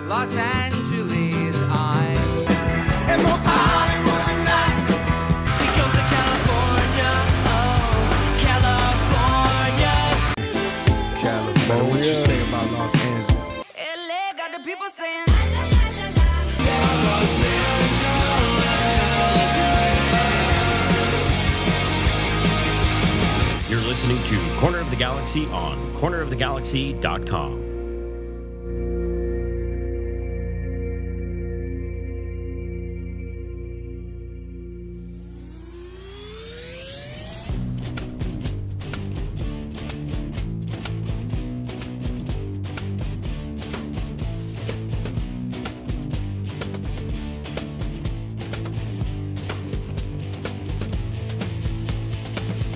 Los Angeles, I'm and most Hollywood nights. She goes to California, oh, California. What you say about Los Angeles? LA got the people saying, You're listening to Corner of the Galaxy on cornerofthegalaxy.com.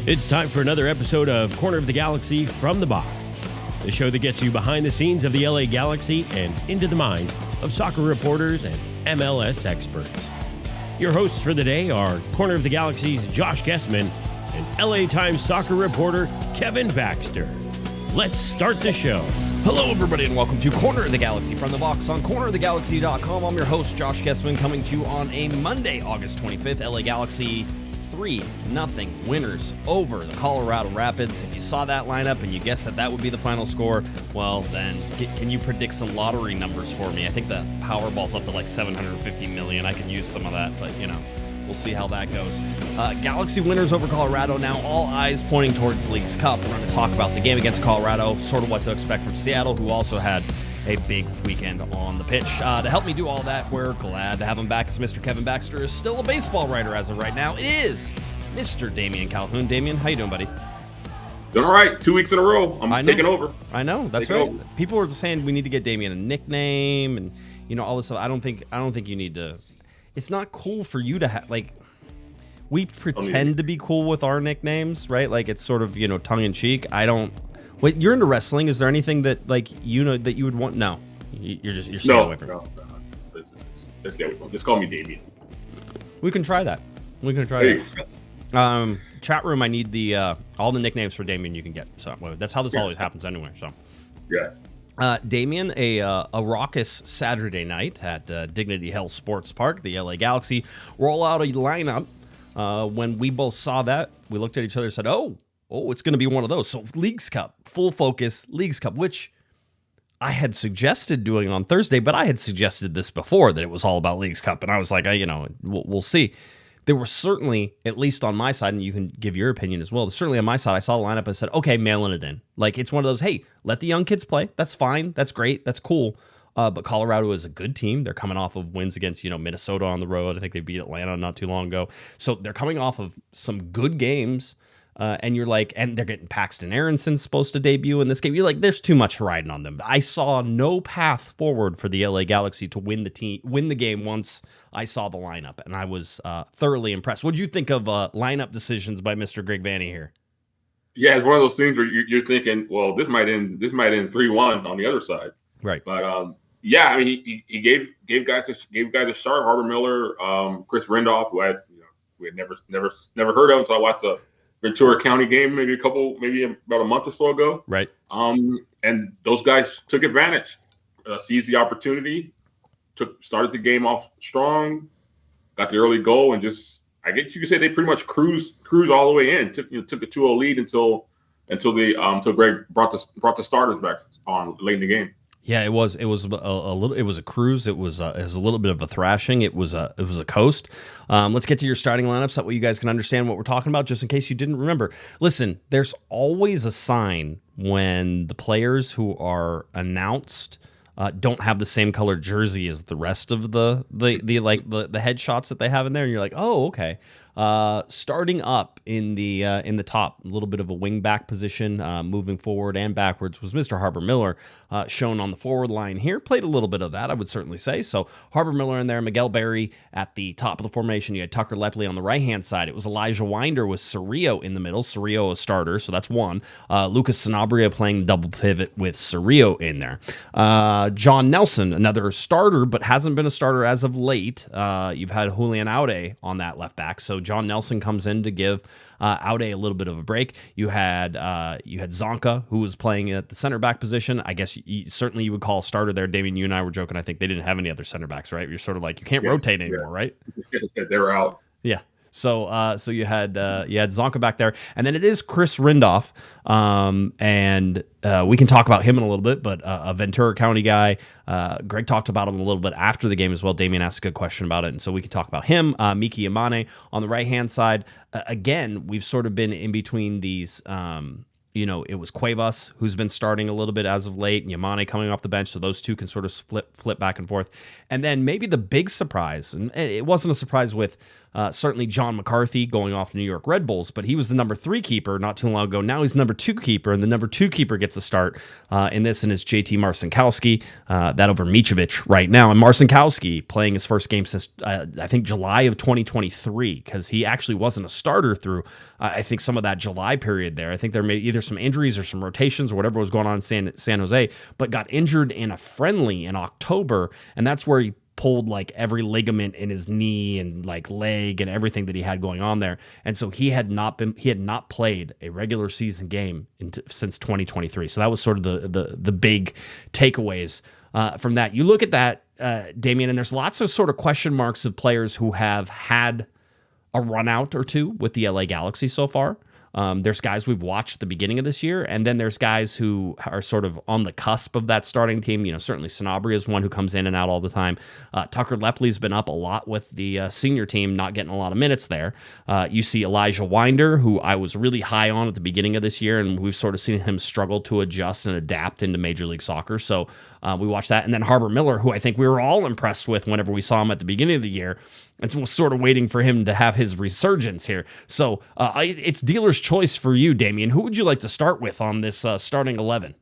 It's time for another episode of Corner of the Galaxy from the Box, the show that gets you behind the scenes of the LA Galaxy and into the minds of soccer reporters and MLS experts. Your hosts for the day are Corner of the Galaxy's Josh Guesman and LA Times soccer reporter Kevin Baxter. Let's start the show. Hello, everybody, and welcome to Corner of the Galaxy from the Box on cornerofthegalaxy.com. I'm your host, Josh Guesman, coming to you on a Monday, August 25th. LA Galaxy 3-0 winners over the Colorado Rapids. If you saw that lineup and you guessed that would be the final score, well, then can you predict some lottery numbers for me? I think the Powerball's up to like 750 million. I can use some of that, but we'll see how that goes. Galaxy winners over Colorado. Now all eyes pointing towards Leagues Cup. We're going to talk about the game against Colorado, sort of what to expect from Seattle, who also had a big weekend on the pitch. To help me do all that, we're glad to have him back, as Mr. Kevin Baxter is still a baseball writer as of right now. It is Mr. Damian Calhoun. Damian, how you doing, buddy? Doing all right. 2 weeks in a row. I'm taking over. I know. That's right. People are saying we need to get Damian a nickname and all this stuff. I don't think you need to. It's not cool for you to have we pretend to be cool with our nicknames, right? Like it's sort of tongue in cheek. I don't. Wait, you're into wrestling. Is there anything that that you would want? No, you're staying away from it. No. Let's get away from it. Just call me Damian. We can try that. Chat room. I need the all the nicknames for Damian you can get. So that's how this always happens anyway. So yeah. Damian, a raucous Saturday night at Dignity Health Sports Park, the LA Galaxy roll out a lineup. When we both saw that, we looked at each other and said, "Oh, it's going to be one of those." So Leagues Cup, full focus Leagues Cup, which I had suggested doing on Thursday, but I had suggested this before that it was all about Leagues Cup, and I was like, we'll see. There were certainly, at least on my side, and you can give your opinion as well, certainly on my side, I saw the lineup and said, okay, mailing it in. Like, it's one of those, hey, let the young kids play. That's fine. That's great. That's cool. But Colorado is a good team. They're coming off of wins against, Minnesota on the road. I think they beat Atlanta not too long ago. So they're coming off of some good games. And you're like, and they're getting Paxton Aronson's supposed to debut in this game. You're like, there's too much riding on them. I saw no path forward for the LA Galaxy to win the game once I saw the lineup, and I was thoroughly impressed. What did you think of lineup decisions by Mr. Greg Vanney here? Yeah, it's one of those things where you're thinking, well, this might end 3-1 on the other side, right? But yeah, I mean, he gave guys a start. Harbor Miller, Chris Randolph, who we had never heard of, so I watched the Ventura County game maybe about a month or so ago. Right. And those guys took advantage, seized the opportunity, started the game off strong, got the early goal, and just, I guess you could say they pretty much cruised all the way in. Took a 2-0 lead until Greg brought the starters back on late in the game. Yeah, it was a cruise. It was a little bit of a thrashing. It was a coast. Let's get to your starting lineups. That way you guys can understand what we're talking about, just in case you didn't remember. Listen, there's always a sign when the players who are announced don't have the same colored jersey as the rest of the headshots that they have in there, and you're like, oh, okay. Starting up in the top, a little bit of a wing back position, moving forward and backwards, was Mr. Harbor Miller, shown on the forward line here. Played a little bit of that, I would certainly say. So Harbor Miller in there, Miguel Berry at the top of the formation. You had Tucker Lepley on the right-hand side. It was Elijah Winder with Cerrillo in the middle. Cerrillo a starter, so that's one. Lucas Sanabria playing double pivot with Cerrillo in there. John Nelson, another starter, but hasn't been a starter as of late. You've had Julian Aude on that left back, so John Nelson comes in to give Aude a little bit of a break. You had Zonka, who was playing at the center back position. I guess certainly you would call a starter there. Damian, you and I were joking. I think they didn't have any other center backs, right? You're sort of like, you can't rotate anymore, right? They're out. Yeah. So you had Zonka back there, and then it is Chris Rindolph, and we can talk about him in a little bit. But a Ventura County guy, Greg talked about him a little bit after the game as well. Damian asked a good question about it, and so we can talk about him. Miki Imane on the right hand side. Again, we've sort of been in between these. It was Cuevas who's been starting a little bit as of late, and Yamane coming off the bench, so those two can sort of flip back and forth. And then maybe the big surprise, and it wasn't a surprise with certainly John McCarthy going off New York Red Bulls, but he was the number 3 keeper not too long ago. Now he's number 2 keeper, and the number 2 keeper gets a start in this, and it's JT Marcinkowski, that over Mitrovic right now. And Marcinkowski playing his first game since, I think, July of 2023, because he actually wasn't a starter through, I think, some of that July period there. I think there may either some injuries or some rotations or whatever was going on in San Jose, but got injured in a friendly in October, and that's where he pulled like every ligament in his knee and like leg and everything that he had going on there. And so he had not played a regular season game since 2023. So that was sort of the big takeaways from that. You look at that, Damian, and there's lots of sort of question marks of players who have had a run out or two with the LA Galaxy so far. There's guys we've watched at the beginning of this year, and then there's guys who are sort of on the cusp of that starting team. Certainly Sanabria is one who comes in and out all the time. Tucker Lepley's been up a lot with the senior team, not getting a lot of minutes there. You see Elijah Winder, who I was really high on at the beginning of this year, and we've sort of seen him struggle to adjust and adapt into Major League Soccer. So we watched that. And then Harbor Miller, who I think we were all impressed with whenever we saw him at the beginning of the year, and so we're sort of waiting for him to have his resurgence here. So it's dealer's choice for you, Damian. Who would you like to start with on this starting 11?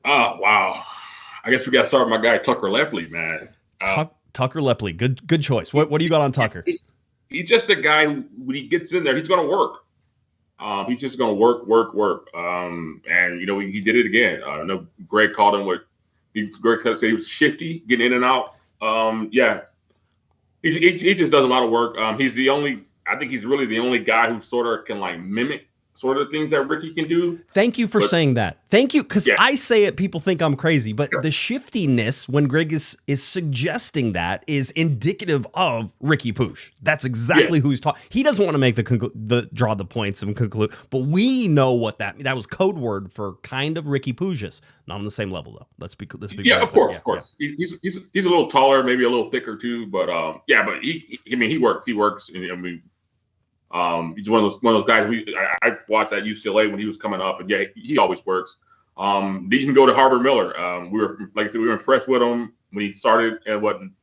Oh, wow. I guess we got to start with my guy, Tucker Lepley, man. Tucker Lepley. Good choice. What do you got on Tucker? He's just a guy who, when he gets in there, he's going to work. He's just going to work. And, he did it again. I know Greg called him Greg said he was shifty, getting in and out. He just does a lot of work. I think he's really the only guy who sort of can like mimic sort of things that Ricky can do. Thank you for saying that. Thank you, because I say it, people think I'm crazy, but the shiftiness when Greg is suggesting that is indicative of Ricky Pooch. That's exactly who he's talking. He doesn't want to make draw the points and conclude, but we know what that was code word for kind of Ricky Pooch's. Not on the same level though. Let's be of course. Yeah. He's a little taller, maybe a little thicker too, but he works. He works, and he's one of those guys I've watched at UCLA when he was coming up, and he always works. You can go to Harbor Miller. We were impressed with him when he started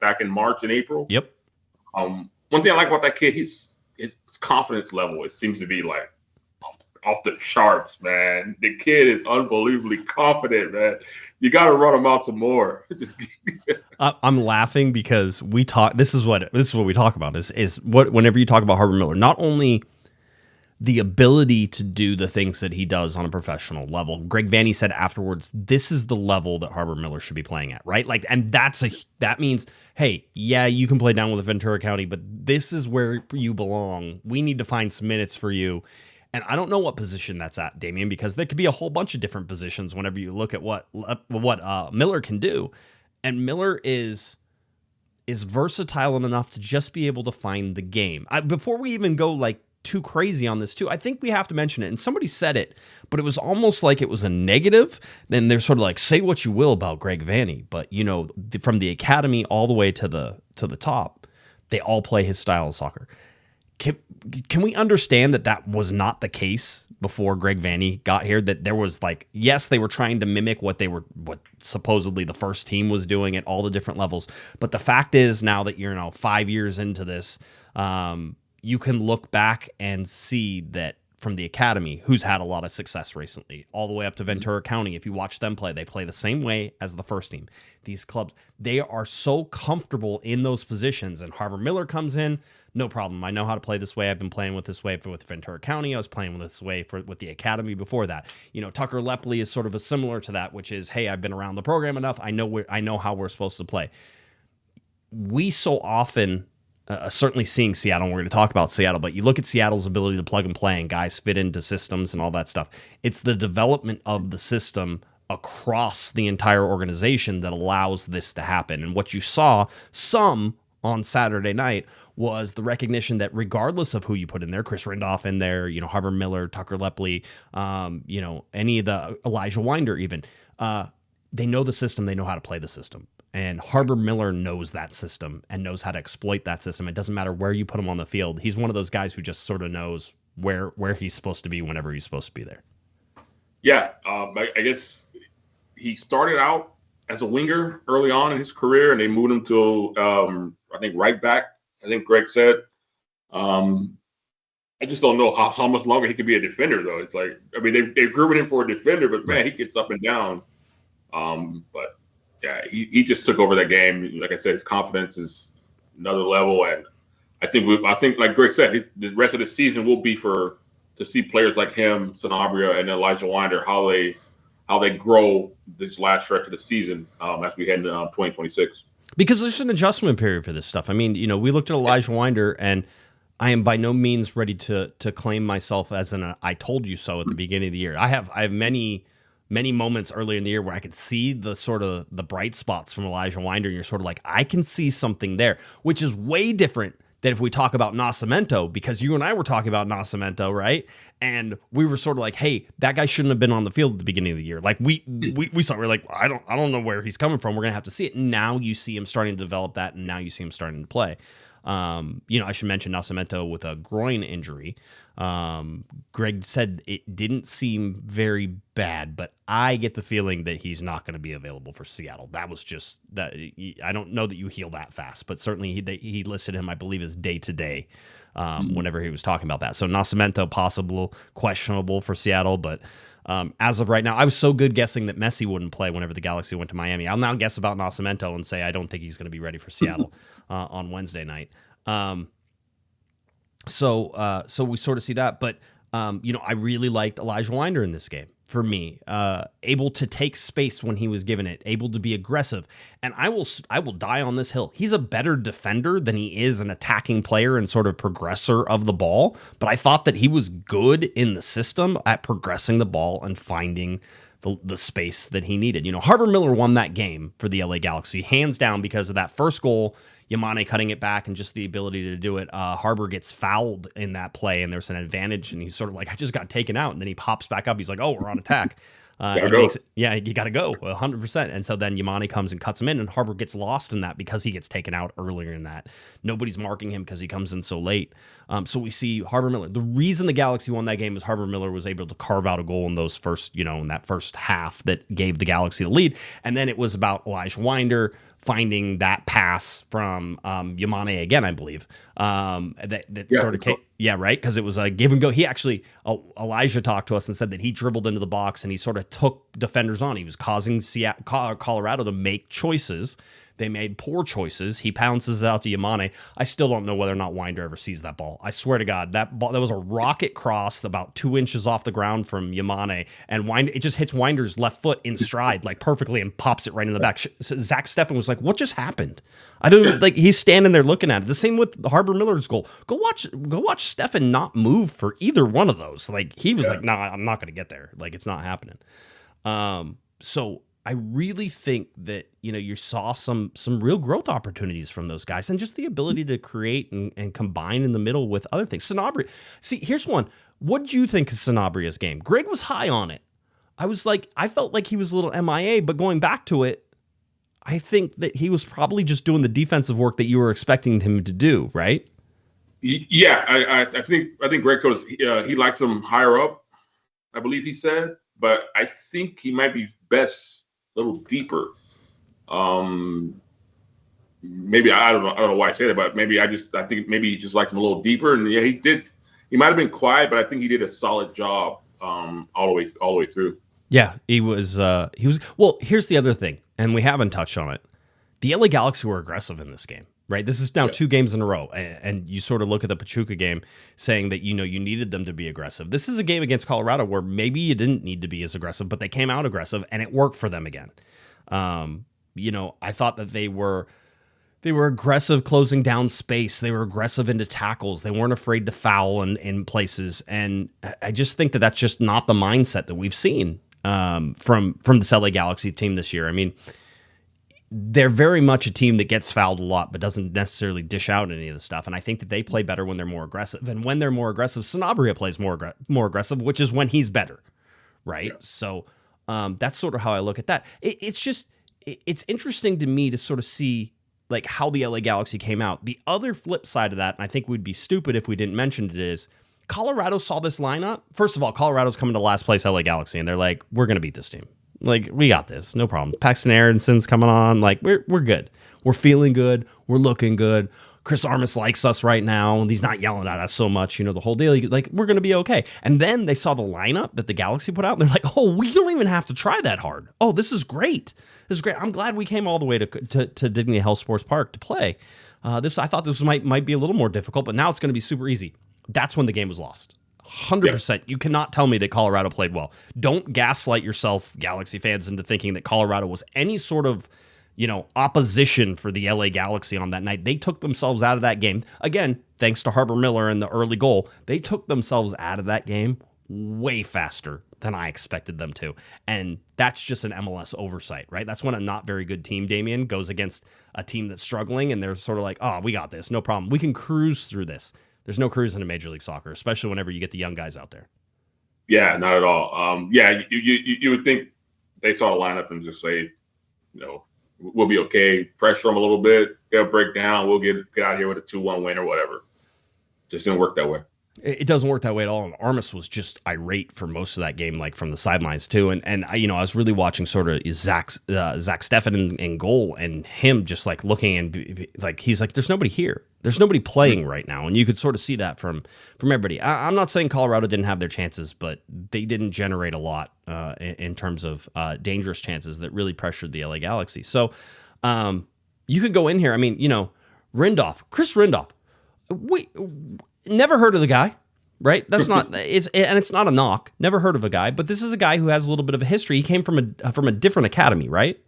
back in March and April. Yep. One thing I like about that kid, his confidence level, it seems to be like off the charts, man. The kid is unbelievably confident, man. You got to run him out some more. I'm laughing because we talk. This is what we talk about. Is whenever you talk about Harbor Miller, not only the ability to do the things that he does on a professional level. Greg Vanny said afterwards, this is the level that Harbor Miller should be playing at, right? Like, and that means, hey, yeah, you can play down with Ventura County, but this is where you belong. We need to find some minutes for you. And I don't know what position that's at, Damian, because there could be a whole bunch of different positions whenever you look at what Miller can do. And Miller is versatile enough to just be able to find the game. Before we even go like too crazy on this too, I think we have to mention it. And somebody said it, but it was almost like it was a negative. Then they're sort of like, say what you will about Greg Vanny, but from the academy all the way to the top, they all play his style of soccer. Can we understand that was not the case before Greg Vanny got here? That there was like, yes, they were trying to mimic what supposedly the first team was doing at all the different levels. But the fact is now that you're 5 years into this, you can look back and see that from the academy who's had a lot of success recently, all the way up to Ventura County. If you watch them play, they play the same way as the first team. These clubs, they are so comfortable in those positions. And Harbor Miller comes in, no problem. I know how to play this way. I've been playing with this way with Ventura County. I was playing with this way with the academy before that. Tucker Lepley is sort of similar to that, which is, hey, I've been around the program enough. I know how we're supposed to play. We so often, certainly seeing Seattle, and we're going to talk about Seattle, but you look at Seattle's ability to plug and play and guys fit into systems and all that stuff. It's the development of the system across the entire organization that allows this to happen. And what you saw some on Saturday night was the recognition that regardless of who you put in there, Chris Rindolph in there, Harbor Miller, Tucker Lepley, any of the Elijah Winder even, they know the system, they know how to play the system. And Harbor Miller knows that system and knows how to exploit that system. It doesn't matter where you put him on the field. He's one of those guys who just sort of knows where he's supposed to be whenever he's supposed to be there. Yeah, I guess he started out as a winger early on in his career, and they moved him to, I think, right back. I think Greg said. I just don't know how much longer he could be a defender, though. It's like, I mean, they grew him for a defender, but, man, he gets up and down. But yeah, he just took over that game. Like I said, his confidence is another level, and I think like Greg said, the rest of the season will be to see players like him, Sanabria, and Elijah Winder, how they grow this last stretch of the season as we head into 2026. Because there's an adjustment period for this stuff. I mean, we looked at Elijah Winder, and I am by no means ready to claim myself as I told you so at the beginning of the year. I have many moments earlier in the year where I could see the sort of the bright spots from Elijah Winder, and you're sort of like, I can see something there, which is way different than if we talk about Nascimento, because you and I were talking about Nascimento, right? And we were sort of like, hey, that guy shouldn't have been on the field at the beginning of the year. Like we saw, we're like, I don't know where he's coming from. We're gonna have to see it. And now you see him starting to develop that, and now you see him starting to play. I should mention Nascimento with a groin injury. Greg said it didn't seem very bad, but I get the feeling that he's not going to be available for Seattle. That was just that. I don't know that you heal that fast, but certainly he listed him, I believe, as day to day whenever he was talking about that. So Nascimento possible, questionable for Seattle, but as of right now, I was so good guessing that Messi wouldn't play whenever the Galaxy went to Miami. I'll now guess about Nascimento and say I don't think he's going to be ready for Seattle on Wednesday night. So we sort of see that, but I really liked Elijah Winder in this game. For me, able to take space when he was given it, able to be aggressive, and I will die on this hill. He's a better defender than he is an attacking player and sort of progressor of the ball. But I thought that he was good in the system at progressing the ball and finding the space that he needed. Harbor Miller won that game for the LA Galaxy hands down because of that first goal. Yamane cutting it back and just the ability to do it. Harbor gets fouled in that play, and there's an advantage, and he's sort of like, I just got taken out, and then he pops back up. He's like, oh, we're on attack. You got to go 100%. And so then Yamane comes and cuts him in, and Harbor gets lost in that because he gets taken out earlier in that. Nobody's marking him because he comes in so late. So we see Harbor Miller. The reason the Galaxy won that game is Harbor Miller was able to carve out a goal in those in that first half that gave the Galaxy the lead. And then it was about Elijah Winder finding that pass from Yamane again, I believe. Right? Because it was a give and go. He actually, Elijah talked to us and said that he dribbled into the box and he sort of took defenders on. He was causing Colorado to make choices. They made poor choices. He pounces out to Yamane. I still don't know whether or not Winder ever sees that ball. I swear to God, that was a rocket cross about 2 inches off the ground from Yamane, and it just hits Winder's left foot in stride, like perfectly, and pops it right in the back. Zach Steffen was like, "What just happened?" I don't like. He's standing there looking at it. The same with Harbor Miller's goal. Go watch Steffen not move for either one of those. Like he was like, "No, I'm not going to get there. Like it's not happening." So I really think that, you saw some real growth opportunities from those guys, and just the ability to create and combine in the middle with other things. Sanabria, see, here's one. What did you think of Sanabria's game? Greg was high on it. I felt like he was a little MIA, but going back to it, I think that he was probably just doing the defensive work that you were expecting him to do, right? Yeah, I think Greg told us he likes him higher up, I believe he said, but I think he might be best a little deeper. Maybe I don't know why I say that, but maybe I think maybe he just liked him a little deeper. And yeah, he did he might have been quiet, but I think he did a solid job all the way through. Yeah, he was. Well, here's the other thing, and we haven't touched on it. The LA Galaxy were aggressive in this game, right? This is now 2 games in a row, and you sort of look at the Pachuca game saying that, you needed them to be aggressive. This is a game against Colorado where maybe you didn't need to be as aggressive, but they came out aggressive, and it worked for them again. I thought that they were aggressive closing down space. They were aggressive into tackles. They weren't afraid to foul in places, and I just think that that's just not the mindset that we've seen from this LA Galaxy team this year. I mean, they're very much a team that gets fouled a lot, but doesn't necessarily dish out any of the stuff. And I think that they play better when they're more aggressive. And when they're more aggressive, Sanabria plays more aggressive, which is when he's better, right? Yeah. So that's sort of how I look at that. It's interesting to me to sort of see like how the LA Galaxy came out. The other flip side of that, and I think we'd be stupid if we didn't mention it, is Colorado saw this lineup. First of all, Colorado's coming to last place LA Galaxy, and they're like, we're going to beat this team. Like, we got this, no problem. Paxton Aaronson's coming on. Like, we're good. We're feeling good. We're looking good. Chris Armas likes us right now. He's not yelling at us so much, the whole deal. Like, we're going to be okay. And then they saw the lineup that the Galaxy put out, and they're like, oh, we don't even have to try that hard. Oh, this is great. This is great. I'm glad we came all the way to Dignity Health Sports Park to play. I thought this might be a little more difficult, but now it's going to be super easy. That's when the game was lost. 100%. Yeah. You cannot tell me that Colorado played well. Don't gaslight yourself, Galaxy fans, into thinking that Colorado was any sort of, opposition for the LA Galaxy on that night. They took themselves out of that game. Again, thanks to Harbor Miller and the early goal, they took themselves out of that game way faster than I expected them to. And that's just an MLS oversight, right? That's when a not very good team, Damian, goes against a team that's struggling, and they're sort of like, oh, we got this, no problem. We can cruise through this. There's no cruise in Major League Soccer, especially whenever you get the young guys out there. Yeah, not at all. You would think they saw the lineup and just say, we'll be okay. Pressure them a little bit. They'll break down. We'll get out of here with a 2-1 win or whatever. Just didn't work that way. It doesn't work that way at all. And Armas was just irate for most of that game, like from the sidelines too. And I was really watching sort of Zach Steffen in goal, and him just like looking and like he's like, there's nobody here. There's nobody playing right now, and you could sort of see that from everybody. I'm not saying Colorado didn't have their chances, but they didn't generate a lot in terms of dangerous chances that really pressured the LA Galaxy. So you could go in here. I mean, Chris Rindolph. We never heard of the guy, right? That's not it's not a knock. Never heard of a guy, but this is a guy who has a little bit of a history. He came from a different academy, right?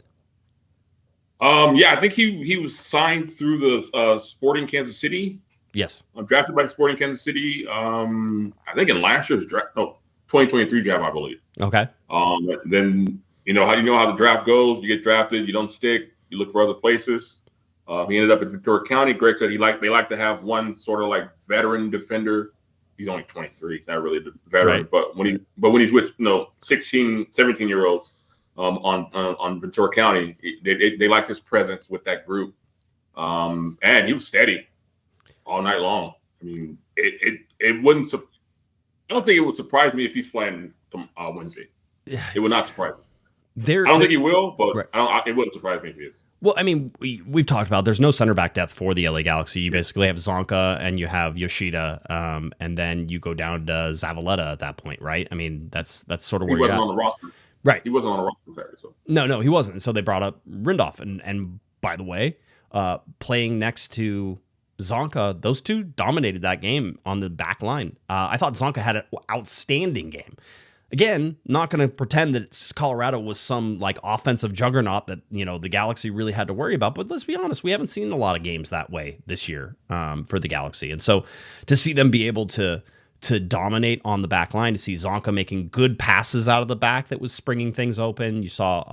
I think he was signed through the Sporting Kansas City. Yes. Drafted by Sporting Kansas City. I think in last year's draft, 2023 draft, I believe. Okay. Then how the draft goes. You get drafted, you don't stick, you look for other places. He ended up at Ventura County. Greg said they like to have one sort of like veteran defender. He's only 23. He's not really a veteran, right. But when he's with 16, 17-year-olds on Ventura County, they liked his presence with that group. And he was steady all night long. I mean, it wouldn't. I don't think it would surprise me if he's playing Wednesday. Yeah. It would not surprise me. I don't think he will, but right. It wouldn't surprise me if he is. Well, I mean, we've talked about there's no center back depth for the LA Galaxy. You basically have Zonka and you have Yoshida, and then you go down to Zavaleta at that point, right? I mean, that's sort of where you're at. He wasn't on the roster. Right. He wasn't on the roster Saturday, so. No, he wasn't. So they brought up Rindolph. And by the way, playing next to Zonka, those two dominated that game on the back line. I thought Zonka had an outstanding game. Again, not going to pretend that Colorado was some like offensive juggernaut that the Galaxy really had to worry about. But let's be honest, we haven't seen a lot of games that way this year for the Galaxy, and so to see them be able to dominate on the back line, to see Zonka making good passes out of the back that was springing things open. You saw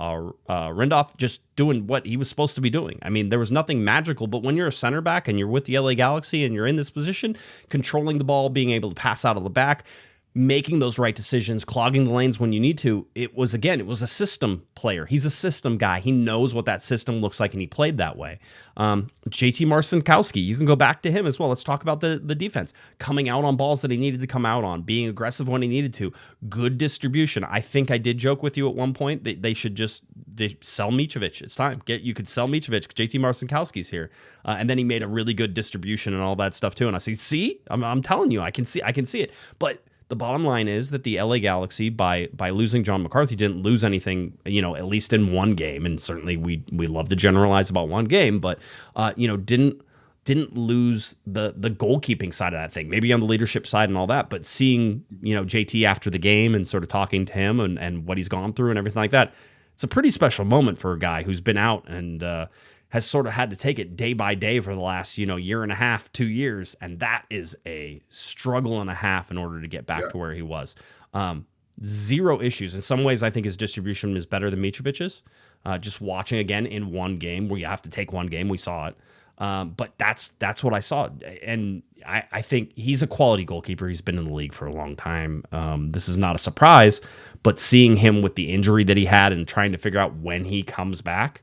Rindolph just doing what he was supposed to be doing. I mean, there was nothing magical, but when you're a center back and you're with the LA Galaxy and you're in this position, controlling the ball, being able to pass out of the back, making those right decisions, clogging the lanes when you need to. It was a system player. He's a system guy. He knows what that system looks like, and he played that way. JT Marcinkowski, you can go back to him as well. Let's talk about the defense. Coming out on balls that he needed to come out on, being aggressive when he needed to, good distribution. I think I did joke with you at one point that they should just sell Mitrovic. It's time. You could sell Mitrovic. JT Marcinkowski's here. And then he made a really good distribution and all that stuff too. And I see, I'm telling you, I can see it. But the bottom line is that the LA Galaxy, by losing John McCarthy, didn't lose anything, at least in one game. And certainly we love to generalize about one game, but, didn't lose the goalkeeping side of that thing, maybe on the leadership side and all that. But seeing, JT after the game and sort of talking to him and what he's gone through and everything like that, it's a pretty special moment for a guy who's been out and has sort of had to take it day by day for the last, year and a half, 2 years. And that is a struggle and a half in order to get back to where he was. Zero issues. In some ways, I think his distribution is better than Mitrovic's. Just watching again in one game where you have to take one game, we saw it. But that's what I saw. And I think he's a quality goalkeeper. He's been in the league for a long time. This is not a surprise, but seeing him with the injury that he had and trying to figure out when he comes back,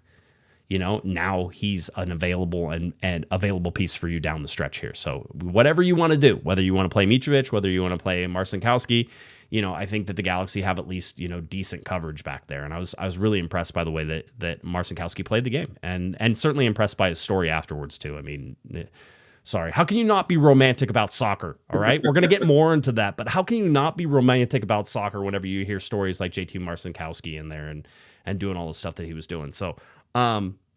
now he's an available piece for you down the stretch here. So whatever you want to do, whether you want to play Mitrovic, whether you want to play Marcinkowski, I think that the Galaxy have at least, decent coverage back there. And I was really impressed by the way that Marcinkowski played the game and certainly impressed by his story afterwards too. I mean, sorry, how can you not be romantic about soccer? All right. We're going to get more into that, but how can you not be romantic about soccer whenever you hear stories like JT Marcinkowski in there and doing all the stuff that he was doing? So,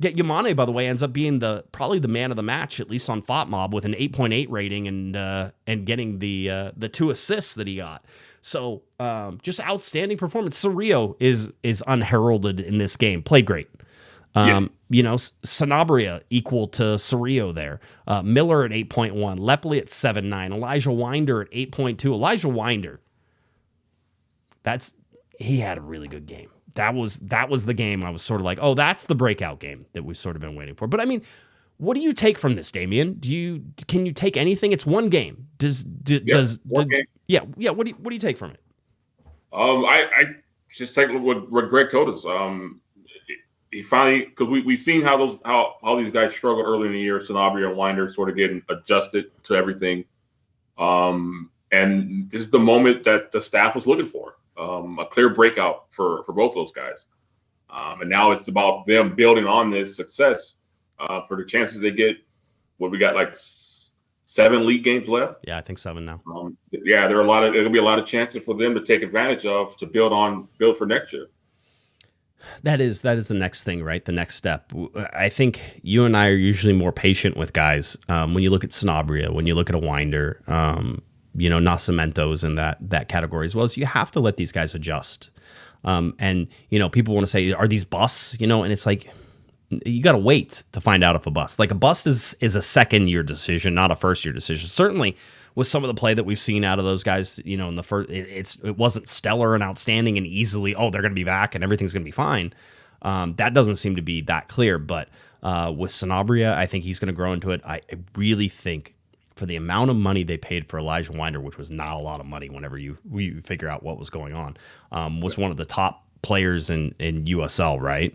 Yamane, by the way, ends up being probably the man of the match, at least on FOTMob, with an 8.8 rating and getting the 2 assists that he got. So just outstanding performance. Cerrillo is unheralded in this game. Played great. Sanabria equal to Cerrillo there. Miller at 8.1. Lepley at 7.9. Elijah Winder at 8.2. Elijah Winder, he had a really good game. That was the game I was sort of like, oh, that's the breakout game that we've sort of been waiting for. But I mean, what do you take from this, Damian? Can you take anything? It's one game. One game. Yeah. What do you take from it? I just take what Greg told us. He finally, because we've seen how these guys struggle early in the year. Sanabria and Winder sort of getting adjusted to everything. And this is the moment that the staff was looking for. A clear breakout for both those guys. And now it's about them building on this success for the chances they get. What we got, like 7 league games left? Yeah, I think 7 now. There'll be a lot of chances for them to take advantage of to build for next year. That is the next thing, right? The next step. I think you and I are usually more patient with guys. When you look at Sanabria, when you look at a Winder, Nascimento's in that category as well. So you have to let these guys adjust. And people want to say, are these busts? And it's like, you got to wait to find out if a bust. Like a bust is a second-year decision, not a first-year decision. Certainly, with some of the play that we've seen out of those guys, in the first, it wasn't stellar and outstanding and easily, they're going to be back and everything's going to be fine. That doesn't seem to be that clear. But with Sanabria, I think he's going to grow into it. I really think for the amount of money they paid for Elijah Winder, which was not a lot of money whenever we figure out what was going on, was one of the top players in USL, right?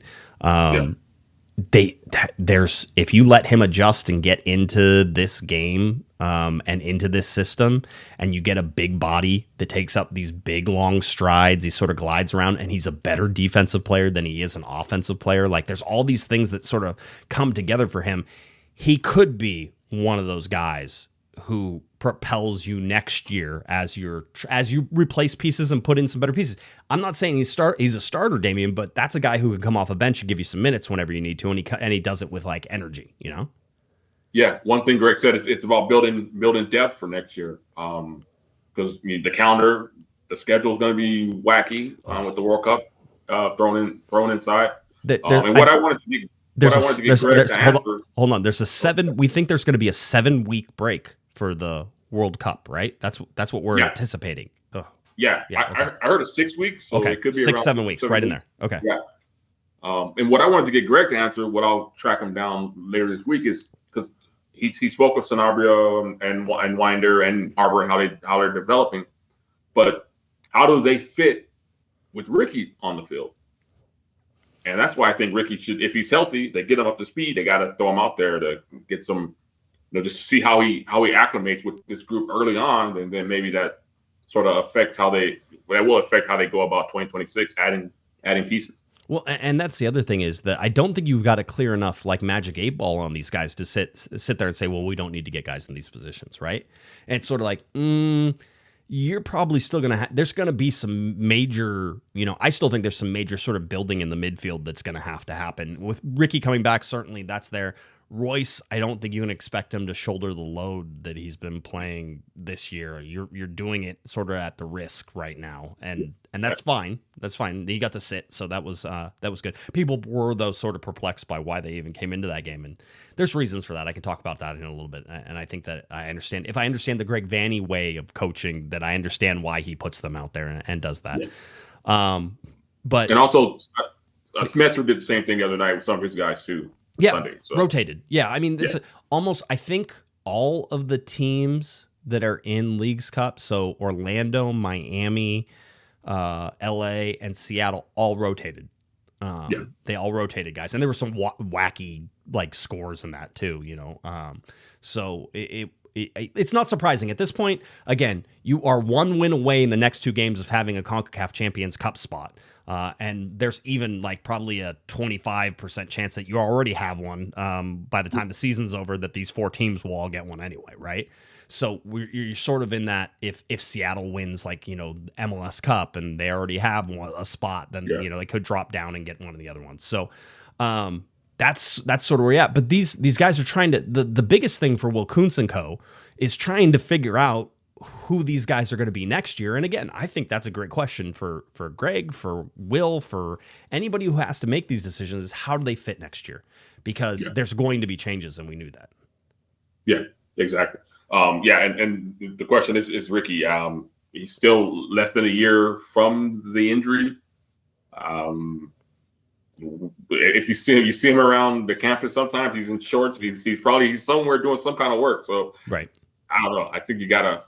If you let him adjust and get into this game and into this system, and you get a big body that takes up these big long strides, he sort of glides around, and he's a better defensive player than he is an offensive player. Like there's all these things that sort of come together for him. He could be one of those guys who propels you next year as you replace pieces and put in some better pieces. I'm not saying he's a starter, Damian, but that's a guy who can come off a bench and give you some minutes whenever you need to, and he does it with like energy, Yeah, one thing Greg said is it's about building depth for next year. Because the calendar, the schedule is going to be wacky with the World Cup thrown inside. And what I wanted to get Greg to answer. Hold on. We think there's going to be a 7-week break for the World Cup, right? That's what we're anticipating. Ugh. Yeah. Okay. I heard a 6 weeks. So okay. It could be 7 weeks, right in there. Okay. Yeah. And what I wanted to get Greg to answer, what I'll track him down later this week, is because he spoke with Sanabria and Winder and Harbour and how they're developing. but how do they fit with Ricky on the field? And that's why I think Ricky should, if he's healthy, they get him up to speed. They got to throw him out there to get some, just see how he acclimates with this group early on, and then maybe that sort of affects that will affect how they go about 2026, adding pieces. Well, and that's the other thing is that I don't think you've got a clear enough like magic 8-ball on these guys to sit there and say, well, we don't need to get guys in these positions, right? And it's sort of like, you're probably still going to there's going to be some major, I still think there's some major sort of building in the midfield that's going to have to happen. With Ricky coming back, certainly that's there. Royce, I don't think you can expect him to shoulder the load that he's been playing this year. You're doing it sort of at the risk right now, and that's fine. That's fine. He got to sit, so that was good. People were though sort of perplexed by why they even came into that game, and there's reasons for that. I can talk about that in a little bit, and I think that I understand. If I understand the Greg Vanny way of coaching, that I understand why he puts them out there and does that. Yeah. But and also, Smetzer did the same thing the other night with some of his guys too. Yeah, Sunday, so. rotated. Yeah, I mean, this almost, I think all of the teams that are in Leagues Cup, so Orlando, Miami, LA, and Seattle, all rotated. They all rotated guys. And there were some wacky like scores in that too, So it's not surprising at this point. Again, you are one win away in the next two games of having a CONCACAF Champions Cup spot. And there's even like probably a 25% chance that you already have one by the time the season's over, that these four teams will all get one anyway, right? So you're sort of in that if Seattle wins like, MLS Cup and they already have a spot, then, they could drop down and get one of the other ones. So that's sort of where we're at. But these guys are trying to, the biggest thing for Will Kuntz and co. is trying to figure out who these guys are going to be next year. And again, I think that's a great question for Greg, for Will, for anybody who has to make these decisions, is how do they fit next year? Because there's going to be changes, and we knew that. Yeah, exactly. And the question is Ricky. He's still less than a year from the injury. If you see him around the campus, sometimes he's in shorts. He's probably somewhere doing some kind of work. So right. I don't know. I think you gotta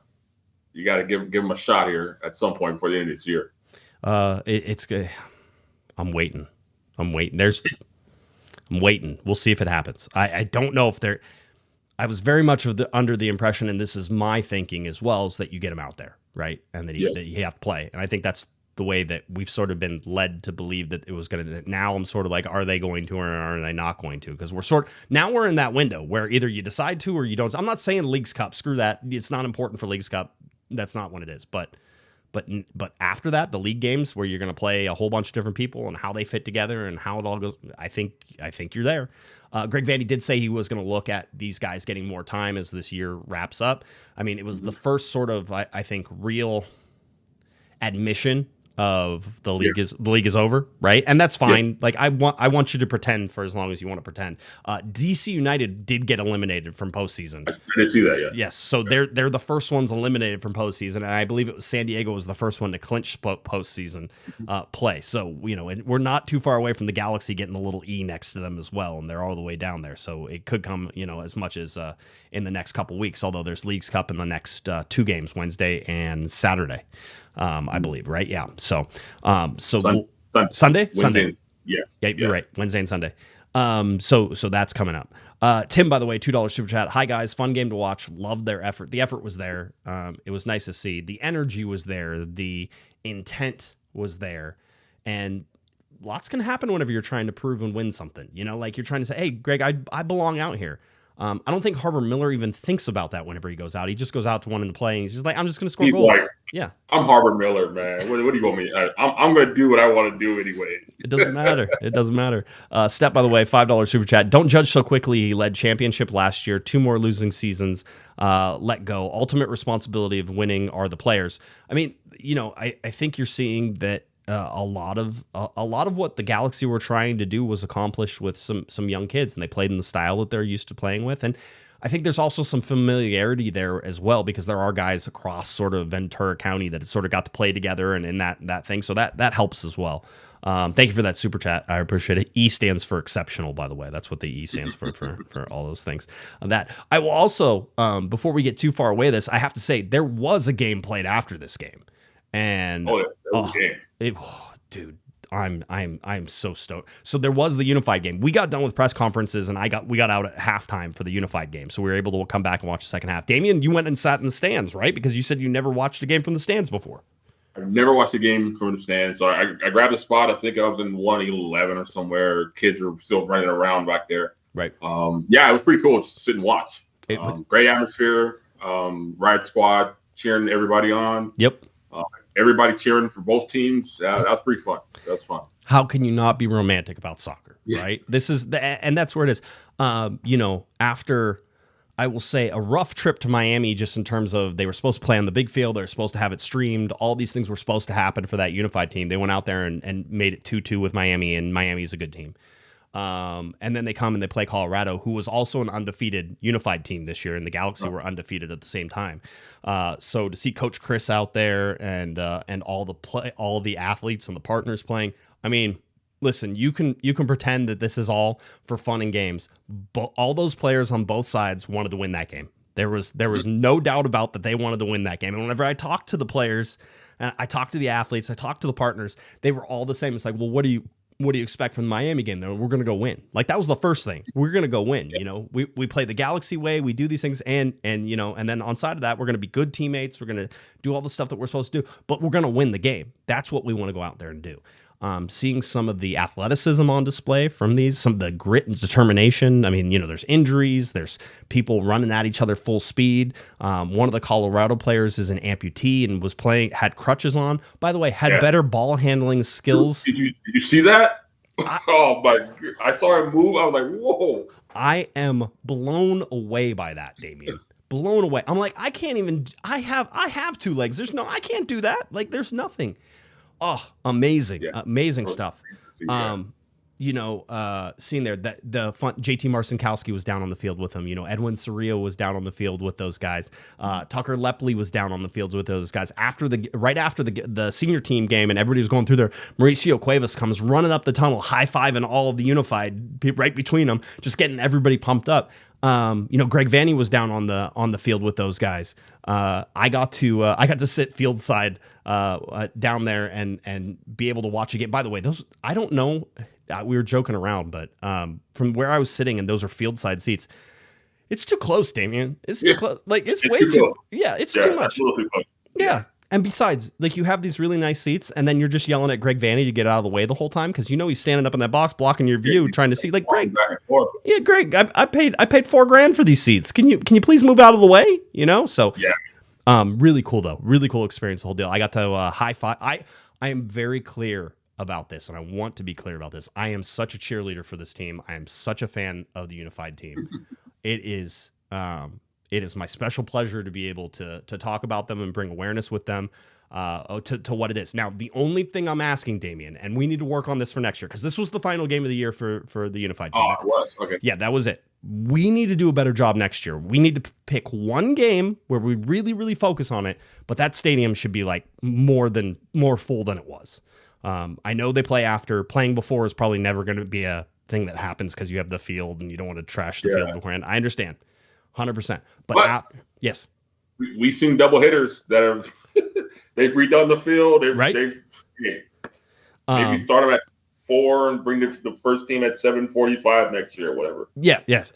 give him a shot here at some point before the end of this year. It's good. I'm waiting. I'm waiting. We'll see if it happens. I don't know if I was very much under the impression, and this is my thinking as well, is that you get him out there, right? And that he have to play. And I think that's the way that we've sort of been led to believe that it was going to. Now I'm sort of like, are they going to or are they not going to? Because now we're in that window where either you decide to or you don't. I'm not saying Leagues Cup. Screw that. It's not important for Leagues Cup. That's not what it is. But after that, the league games where you're going to play a whole bunch of different people and how they fit together and how it all goes, I think you're there. Greg Vanny did say he was going to look at these guys getting more time as this year wraps up. I mean, it was the first sort of, I think, real admission of the league is over, right? And that's fine. Like I want you to pretend for as long as you want to pretend. DC United did get eliminated from postseason. I didn't see that yet. Yes, so they're the first ones eliminated from postseason, and I believe it was San Diego was the first one to clinch postseason play. So we're not too far away from the Galaxy getting the little E next to them as well, and they're all the way down there. So it could come as much as in the next couple weeks. Although there's Leagues Cup in the next two games, Wednesday and Saturday. I believe, right? Yeah. So Sunday. Sunday. Yeah, you're right. Wednesday and Sunday. So that's coming up. Tim, by the way, $2 super chat. Hi guys, fun game to watch. Loved their effort. The effort was there. It was nice to see. The energy was there. The intent was there, and lots can happen whenever you're trying to prove and win something. Like you're trying to say, hey, Greg, I belong out here. I don't think Harbor Miller even thinks about that whenever he goes out. He just goes out to one in the play, and he's just like, I'm just going to score goals. Like, yeah, I'm Harbor Miller, man. What do you want me? I'm going to do what I want to do anyway. It doesn't matter. It doesn't matter. Step, by the way, $5 super chat. Don't judge so quickly. He led championship last year. 2 more losing seasons. Let go. Ultimate responsibility of winning are the players. I mean, I think you're seeing that. A lot of what the Galaxy were trying to do was accomplished with some young kids, and they played in the style that they're used to playing with. And I think there's also some familiarity there as well, because there are guys across sort of Ventura County that sort of got to play together and in that thing. So that helps as well. Thank you for that super chat. I appreciate it. E stands for exceptional, by the way. That's what the E stands for all those things. That I will also, before we get too far away this, I have to say there was a game played after this game. And that was a game. Dude, I'm so stoked. So there was the unified game. We got done with press conferences, and we got out at halftime for the unified game. So we were able to come back and watch the second half. Damian, you went and sat in the stands, right? Because you said you never watched a game from the stands before. I've never watched a game from the stands, so I grabbed a spot. I think I was in 111 or somewhere. Kids were still running around back there. Right. Yeah, it was pretty cool just to sit and watch. Great atmosphere. Riot Squad cheering everybody on. Yep. Everybody cheering for both teams. That was pretty fun. That was fun. How can you not be romantic about soccer, right? This is and that's where it is. After, I will say, a rough trip to Miami, just in terms of they were supposed to play on the big field, they were supposed to have it streamed, all these things were supposed to happen for that unified team. They went out there and made it 2-2 with Miami, and Miami's a good team. And then they come and they play Colorado, who was also an undefeated unified team this year, and the Galaxy were undefeated at the same time. So to see Coach Chris out there and all the athletes and the partners playing, I mean, listen, you can pretend that this is all for fun and games, but all those players on both sides wanted to win that game. There was no doubt about that they wanted to win that game. And whenever I talked to the players, I talked to the athletes, I talked to the partners, they were all the same. It's like, well, what do you expect from the Miami game? We're going to go win. Like, that was the first thing. We're going to go win. We play the Galaxy way. We do these things, and then on side of that, we're going to be good teammates. We're going to do all the stuff that we're supposed to do, but we're going to win the game. That's what we want to go out there and do. Seeing some of the athleticism on display from some of the grit and determination. I mean, there's injuries, there's people running at each other full speed. One of the Colorado players is an amputee and had crutches on. By the way, had better ball handling skills. Did you see that? Oh my! I saw him move. I was like, whoa! I am blown away by that, Damian. Blown away. I'm like, I can't even. I have 2 legs. I can't do that. Like, there's nothing. Oh, amazing. Amazing stuff. Seeing there that the fun, JT Marcinkowski was down on the field with him. Edwin Cerrillo was down on the field with those guys. Tucker Lepley was down on the fields with those guys. Right after the senior team game, and everybody was going through there, Mauricio Cuevas comes running up the tunnel, high-fiving all of the unified right between them, just getting everybody pumped up. Greg Vanny was down on the field with those guys. I got to sit field side down there and be able to watch a game. By the way, those, I don't know, we were joking around, but from where I was sitting, and those are field side seats, it's too close, Damian. It's too close. Like, it's way too. Yeah, it's too much. Yeah. And besides, like, you have these really nice seats, and then you're just yelling at Greg Vanny to get out of the way the whole time, because he's standing up in that box blocking your view, trying to see. Like, Greg, Greg, I paid $4,000 for these seats. Can you please move out of the way? So really cool though, really cool experience, the whole deal. I got to high five. I am very clear about this, and I want to be clear about this. I am such a cheerleader for this team. I am such a fan of the unified team. It is my special pleasure to be able to talk about them and bring awareness with them to what it is. Now, the only thing I'm asking, Damian, and we need to work on this for next year, because this was the final game of the year for the unified team. Oh, it was? Okay. Yeah, that was it. We need to do a better job next year. We need to pick one game where we really, really focus on it, but that stadium should be like more full than it was. I know they play after. Playing before is probably never going to be a thing that happens because you have the field and you don't want to trash the field beforehand. I understand. 100%. But yes. We've seen double hitters that have they've redone the field. Maybe start them at 4 and bring the first team at 7:45 next year or whatever. Yeah, yes.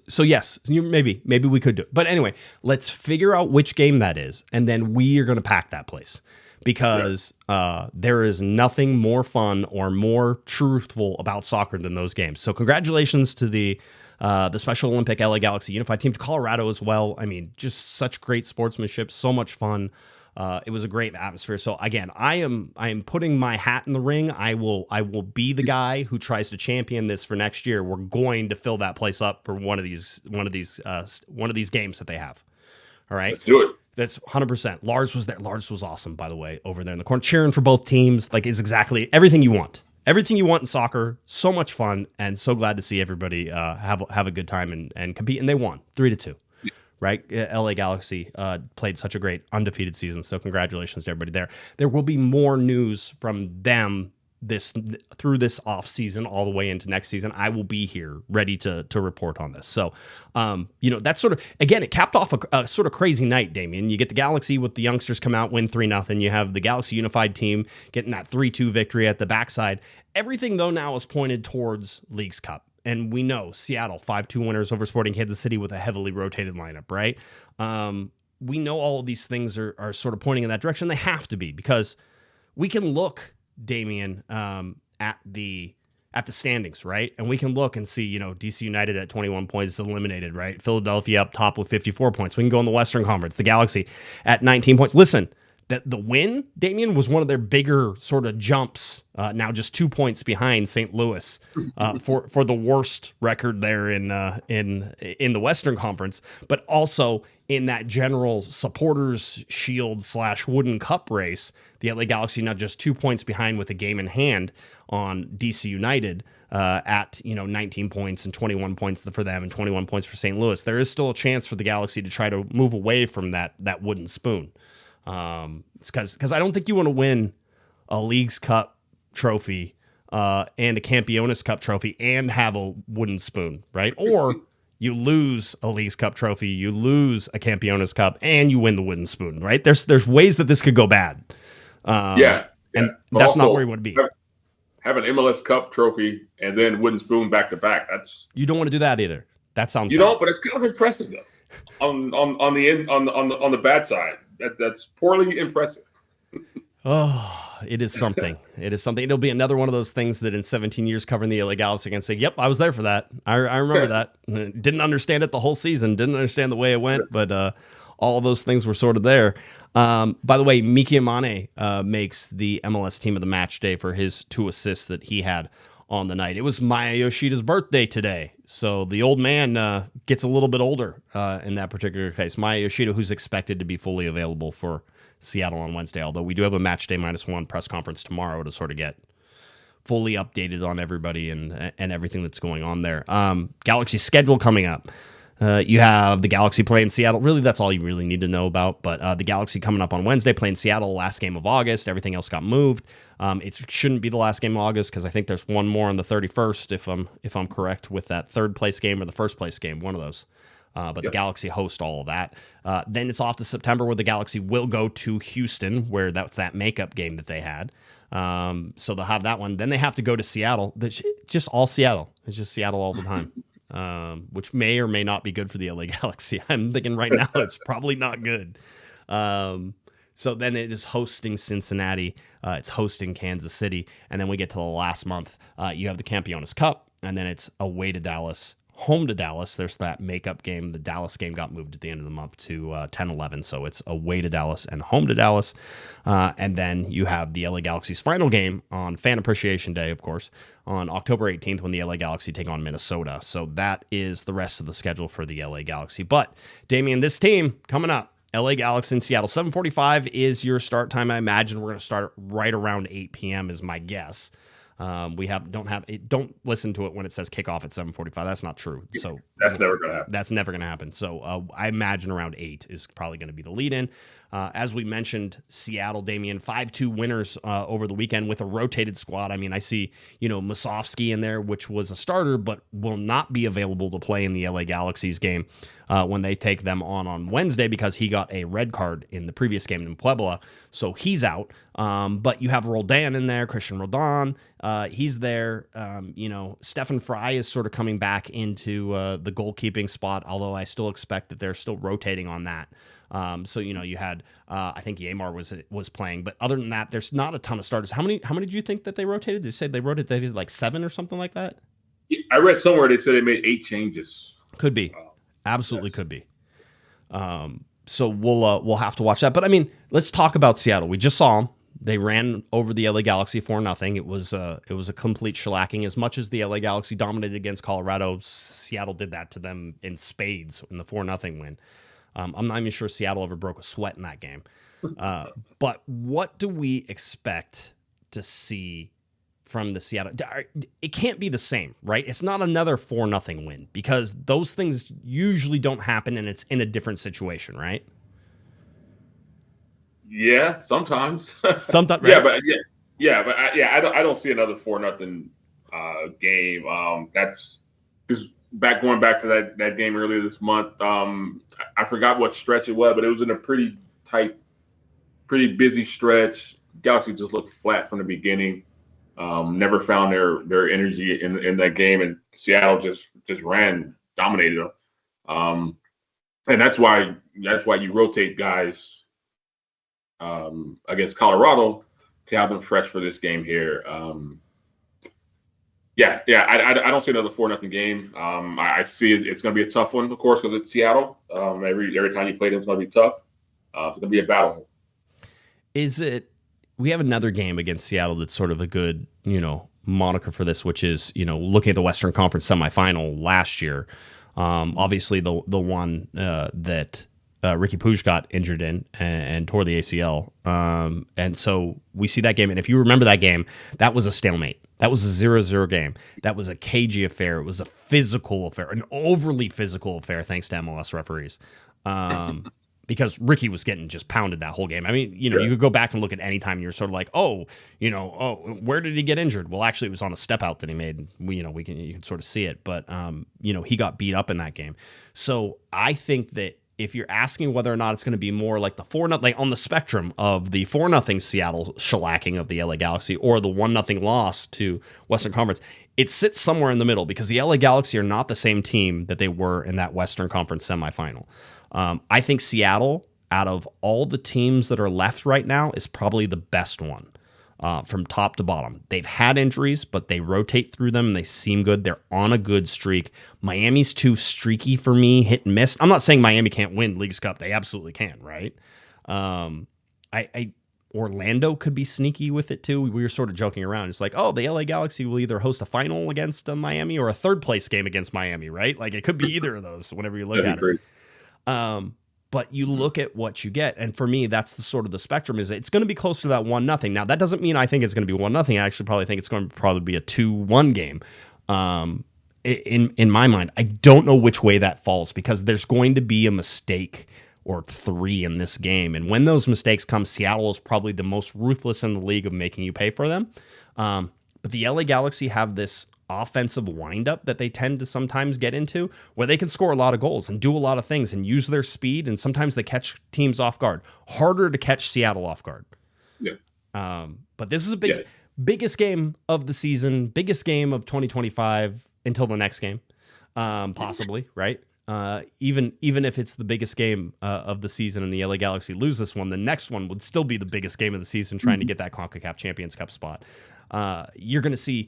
So yes, maybe we could do it. But anyway, let's figure out which game that is, and then we are going to pack that place, because there is nothing more fun or more truthful about soccer than those games. So congratulations to the Special Olympic LA Galaxy Unified team, to Colorado as well. I mean, just such great sportsmanship, so much fun. It was a great atmosphere. So again, I am putting my hat in the ring. I will be the guy who tries to champion this for next year. We're going to fill that place up for one of these games that they have. All right, let's do it. That's 100%. Lars was there. Lars was awesome, by the way, over there in the corner, cheering for both teams. Like, is exactly everything you want. Everything you want in soccer. So much fun, and so glad to see everybody have a good time and compete. And they won 3-2. Right? LA Galaxy played such a great undefeated season. So congratulations to everybody there. There will be more news from them this off season all the way into next season, I will be here ready to report on this. So, that's sort of, again, it capped off a sort of crazy night, Damian. You get the Galaxy with the youngsters come out, win 3-0. You have the Galaxy Unified team getting that 3-2 victory at the backside. Everything, though, now is pointed towards Leagues Cup. And we know Seattle, 5-2 winners over Sporting Kansas City with a heavily rotated lineup, right? We know all of these things are sort of pointing in that direction. They have to be, because we can look, Damian, at the standings, right? And we can look and see, DC United at 21 points is eliminated, right? Philadelphia up top with 54 points. We can go in the Western Conference, the Galaxy at 19 points. Listen, that the win, Damian, was one of their bigger sort of jumps. Now just 2 points behind St. Louis for the worst record there in the Western Conference, but also in that general supporters shield / wooden cup race, the LA Galaxy not just 2 points behind with a game in hand on DC United at 19 points and 21 points for them and 21 points for St. Louis. There is still a chance for the Galaxy to try to move away from that wooden spoon. It's because I don't think you want to win a Leagues Cup trophy and a Campeones Cup trophy and have a wooden spoon, right? Or you lose a Leagues Cup trophy, you lose a Campeones Cup, and you win the wooden spoon, right? There's ways that this could go bad. And that's not where you want to be. Have an MLS Cup trophy and then wooden spoon back to back. You don't want to do that either. That sounds but it's kind of impressive though. On the bad side. That's poorly impressive. Oh, it is something. It is something. It'll be another one of those things that in 17 years covering the LA Galaxy, I can say, yep, I was there for that. I remember that. Didn't understand it the whole season. Didn't understand the way it went, but all of those things were sort of there. By the way, Miki Amane makes the MLS team of the match day for his 2 assists that he had on the night. It was Maya Yoshida's birthday today, so the old man gets a little bit older in that particular case. Maya Yoshida, who's expected to be fully available for Seattle on Wednesday, although we do have a match day -1 press conference tomorrow to sort of get fully updated on everybody and everything that's going on there. Galaxy schedule coming up. You have the Galaxy playing Seattle. Really, that's all you really need to know about. But the Galaxy coming up on Wednesday, playing Seattle, last game of August. Everything else got moved. It shouldn't be the last game of August because I think there's one more on the 31st, if I'm correct, with that third place game or the first place game, one of those. But the Galaxy host all of that. Then it's off to September, where the Galaxy will go to Houston, where that's that makeup game that they had. So they'll have that one. Then they have to go to Seattle. Just all Seattle. It's just Seattle all the time. Which may or may not be good for the LA Galaxy. I'm thinking right now it's probably not good. So then it is hosting Cincinnati. It's hosting Kansas City. And then we get to the last month. You have the Campeones Cup, and then it's away to Dallas, home to Dallas. There's that makeup game. The Dallas game got moved at the end of the month to 10-11. So it's away to Dallas and home to Dallas. And then you have the LA Galaxy's final game on Fan Appreciation Day, of course, on October 18th when the LA Galaxy take on Minnesota. So that is the rest of the schedule for the LA Galaxy. But, Damian, this team coming up, LA Galaxy in Seattle, 7:45 is your start time. I imagine we're going to start right around 8 p.m. is my guess. Don't listen to it when it says kickoff at 7:45. That's not true. So that's never going to happen. That's never going to happen. So I imagine around 8 is probably going to be the lead-in. As we mentioned, Seattle, Damian, 5-2 winners over the weekend with a rotated squad. I mean, I see, Musovski in there, which was a starter, but will not be available to play in the LA Galaxy's game when they take them on Wednesday because he got a red card in the previous game in Puebla. So he's out. But you have Roldan in there, Christian Roldan. He's there. Stefan Fry is sort of coming back into the goalkeeping spot, although I still expect that they're still rotating on that. So you had I think Yamar was playing, but other than that, there's not a ton of starters. How many did you think that they rotated? They said they did like 7 or something like that. I read somewhere they said they made 8 changes. Could be, absolutely could be. So we'll have to watch that. But I mean, let's talk about Seattle. We just saw them. They ran over the LA Galaxy 4-0. It was a complete shellacking. As much as the LA Galaxy dominated against Colorado, Seattle did that to them in spades in the 4-0 win. I'm not even sure Seattle ever broke a sweat in that game. But what do we expect to see from the Seattle? It can't be the same, right? It's not another 4-0 win because those things usually don't happen and it's in a different situation, right? Yeah, sometimes. Sometimes, yeah, right? Yeah, but I don't see another 4-0 game. That's because going back to that game earlier this month. I forgot what stretch it was, but it was in a pretty tight, pretty busy stretch. Galaxy just looked flat from the beginning. Never found their energy in that game, and Seattle just dominated them. And that's why you rotate guys against Colorado to have them fresh for this game here. I don't see another 4-0 game. I see it's going to be a tough one, of course, because it's Seattle. Every time you play them, it's going to be tough. It's going to be a battle. Is it? We have another game against Seattle that's sort of a good, moniker for this, which is, looking at the Western Conference semifinal last year. Obviously, the one that Ricky Puig got injured in and tore the ACL. And so we see that game. And if you remember that game, that was a stalemate. That was a 0-0 game. That was a cagey affair. It was a physical affair, an overly physical affair, thanks to MLS referees. Because Ricky was getting just pounded that whole game. I mean, you could go back and look at any time and you're sort of like, where did he get injured? Well, actually, it was on a step out that he made. You can sort of see it. But, he got beat up in that game. So I think that if you're asking whether or not it's going to be more like the 4-0, like on the spectrum of the 4-0 Seattle shellacking of the LA Galaxy or the 1-0 loss to Western Conference, it sits somewhere in the middle because the LA Galaxy are not the same team that they were in that Western Conference semifinal. I think Seattle, out of all the teams that are left right now, is probably the best one from top to bottom. They've had injuries, but they rotate through them and they seem good. They're on a good streak. Miami's too streaky for me, hit and miss. I'm not saying Miami can't win Leagues Cup. They absolutely can, right? Orlando could be sneaky with it too. We were sort of joking around. It's like, the LA Galaxy will either host a final against Miami or a third place game against Miami, right? Like it could be either of those whenever you look at it. But you look at what you get, and for me, that's the sort of the spectrum. Is it's going to be close to that 1-0. Now, that doesn't mean I think it's going to be 1-0. I actually probably think it's going to probably be a 2-1 game. In my mind, I don't know which way that falls because there's going to be a mistake or three in this game, and when those mistakes come, Seattle is probably the most ruthless in the league of making you pay for them. But the LA Galaxy have this offensive windup that they tend to sometimes get into where they can score a lot of goals and do a lot of things and use their speed, and sometimes they catch teams off guard. Harder to catch Seattle off guard. Yeah. But this is a biggest game of the season, biggest game of 2025 until the next game, possibly, right? Even if it's the biggest game of the season and the LA Galaxy lose this one, the next one would still be the biggest game of the season trying to get that CONCACAF Champions Cup spot. You're going to see